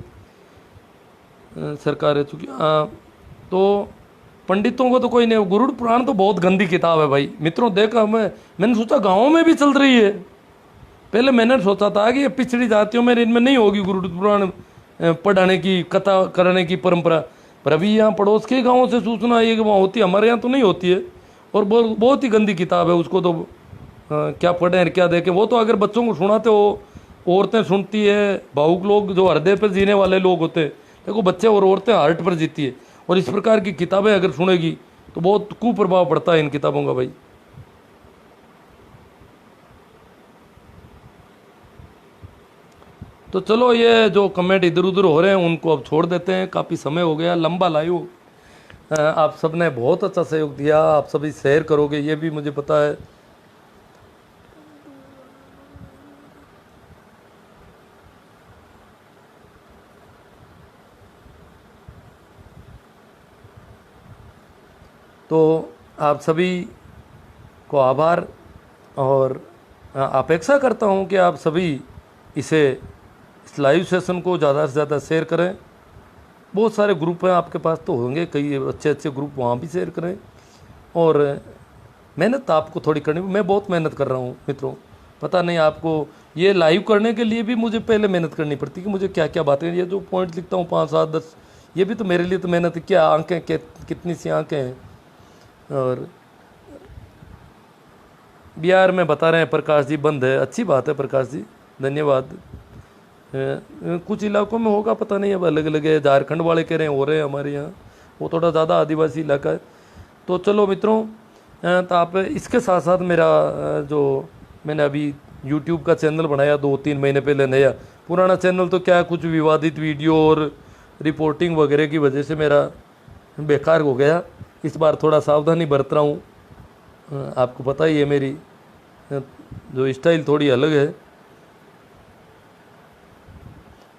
सरकार है चुकी। हाँ, तो पंडितों को तो कोई नहीं। गुरुड़ पुराण तो बहुत गंदी किताब है भाई मित्रों, देखा मैंने सोचा गाँव में भी चल रही है। पहले मैंने सोचा था कि ये पिछड़ी जातियों में इनमें नहीं होगी गुरुड़ पुराण पढ़ाने की, कथा करने की परंपरा, पर अभी यहाँ पड़ोस के गाँवों से सूचना ये कि वहाँ होती है, हमारे यहाँ तो नहीं होती है। और बहुत ही गंदी किताब है, उसको तो क्या पढ़ें क्या देखें। वो तो अगर बच्चों को सुनाते हो, औरतें सुनती है, भावुक लोग जो हृदय पर जीने वाले लोग होते हैं, देखो बच्चे और औरतें हार्ट पर जीती है। और इस प्रकार की किताबें अगर सुनेगी तो बहुत कुप्रभाव पड़ता है इन किताबों का भाई। तो चलो, ये जो कमेंट इधर उधर हो रहे हैं उनको अब छोड़ देते हैं, काफ़ी समय हो गया, लंबा लाइव। आप सब ने बहुत अच्छा सहयोग दिया, आप सभी शेयर करोगे ये भी मुझे पता है। तो आप सभी को आभार, और अपेक्षा करता हूँ कि आप सभी इस लाइव सेशन को ज़्यादा से ज़्यादा शेयर करें। बहुत सारे ग्रुप हैं आपके पास, तो होंगे कई अच्छे अच्छे ग्रुप, वहाँ भी शेयर करें। और मेहनत आपको थोड़ी करनी, मैं बहुत मेहनत कर रहा हूँ मित्रों, पता नहीं आपको ये लाइव करने के लिए भी मुझे पहले मेहनत करनी पड़ती कि मुझे क्या क्या बातें, ये जो पॉइंट लिखता हूँ 5 7 10, ये भी तो मेरे लिए तो मेहनत है। क्या आंखें कितनी सी आंखें हैं। और बिहार में बता रहे हैं प्रकाश जी बंद है, अच्छी बात है प्रकाश जी, धन्यवाद। कुछ इलाकों में होगा पता नहीं, अब अलग अलग है। झारखंड वाले कह रहे हैं हो रहे हैं हमारे यहाँ, वो थोड़ा ज़्यादा आदिवासी इलाका है। तो चलो मित्रों, तो आप इसके साथ साथ मेरा जो मैंने अभी यूट्यूब का चैनल बनाया 2-3 महीने पहले नया, पुराना चैनल तो क्या कुछ विवादित वीडियो और रिपोर्टिंग वगैरह की वजह से मेरा बेकार हो गया। इस बार थोड़ा सावधानी बरत रहा हूँ। आपको पता ही है मेरी जो स्टाइल थोड़ी अलग है।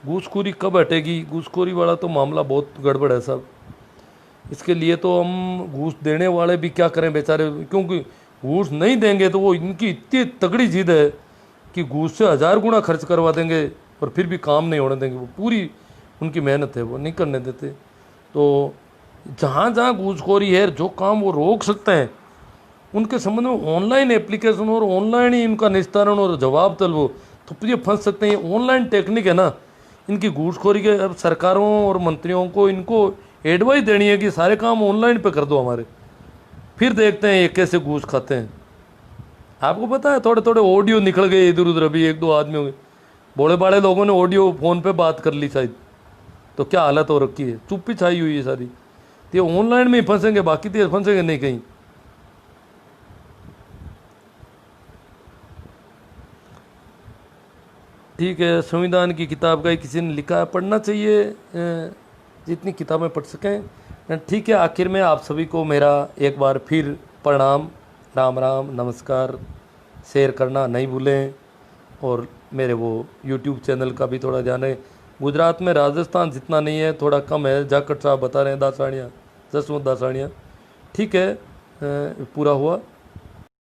घूसखोरी कब हटेगी? घूसखोरी वाला तो मामला बहुत गड़बड़ है साहब। इसके लिए तो हम घूस देने वाले भी क्या करें बेचारे, क्योंकि घूस नहीं देंगे तो वो इनकी इतनी तगड़ी जिद है कि घूस से 1000 गुना खर्च करवा देंगे और फिर भी काम नहीं होने देंगे। वो पूरी उनकी मेहनत है, वो नहीं करने देते। तो जहाँ जहाँ घूसखोरी है, जो काम वो रोक सकते हैं उनके संबंध में ऑनलाइन एप्लीकेशन और ऑनलाइन ही इनका निस्तारण और जवाब तलब, तो ये फंस सकते हैं। ये ऑनलाइन टेक्निक है ना इनकी घूसखोरी के। अब सरकारों और मंत्रियों को इनको एडवाइस देनी है कि सारे काम ऑनलाइन पे कर दो हमारे, फिर देखते हैं ये कैसे घूस खाते हैं। आपको पता है थोड़े थोड़े ऑडियो निकल गए इधर उधर, अभी 1-2 आदमियों के, बड़े बड़े लोगों ने ऑडियो फ़ोन पे बात कर ली शायद, तो क्या हालत हो रखी है, चुप्पी छाई हुई है सारी। तो ये ऑनलाइन में ही फंसेंगे, बाकी तो फंसेंगे नहीं कहीं। ठीक है, संविधान की किताब का ही किसी ने लिखा है, पढ़ना चाहिए जितनी किताबें पढ़ सकें। ठीक है, आखिर में आप सभी को मेरा एक बार फिर प्रणाम, राम राम, नमस्कार। शेयर करना नहीं भूलें और मेरे वो यूट्यूब चैनल का भी थोड़ा ध्यान है। गुजरात में राजस्थान जितना नहीं है, थोड़ा कम है। जाखड़ साहब बता रहे हैं दासानिया, जसवंत दासानिया। ठीक है, पूरा हुआ।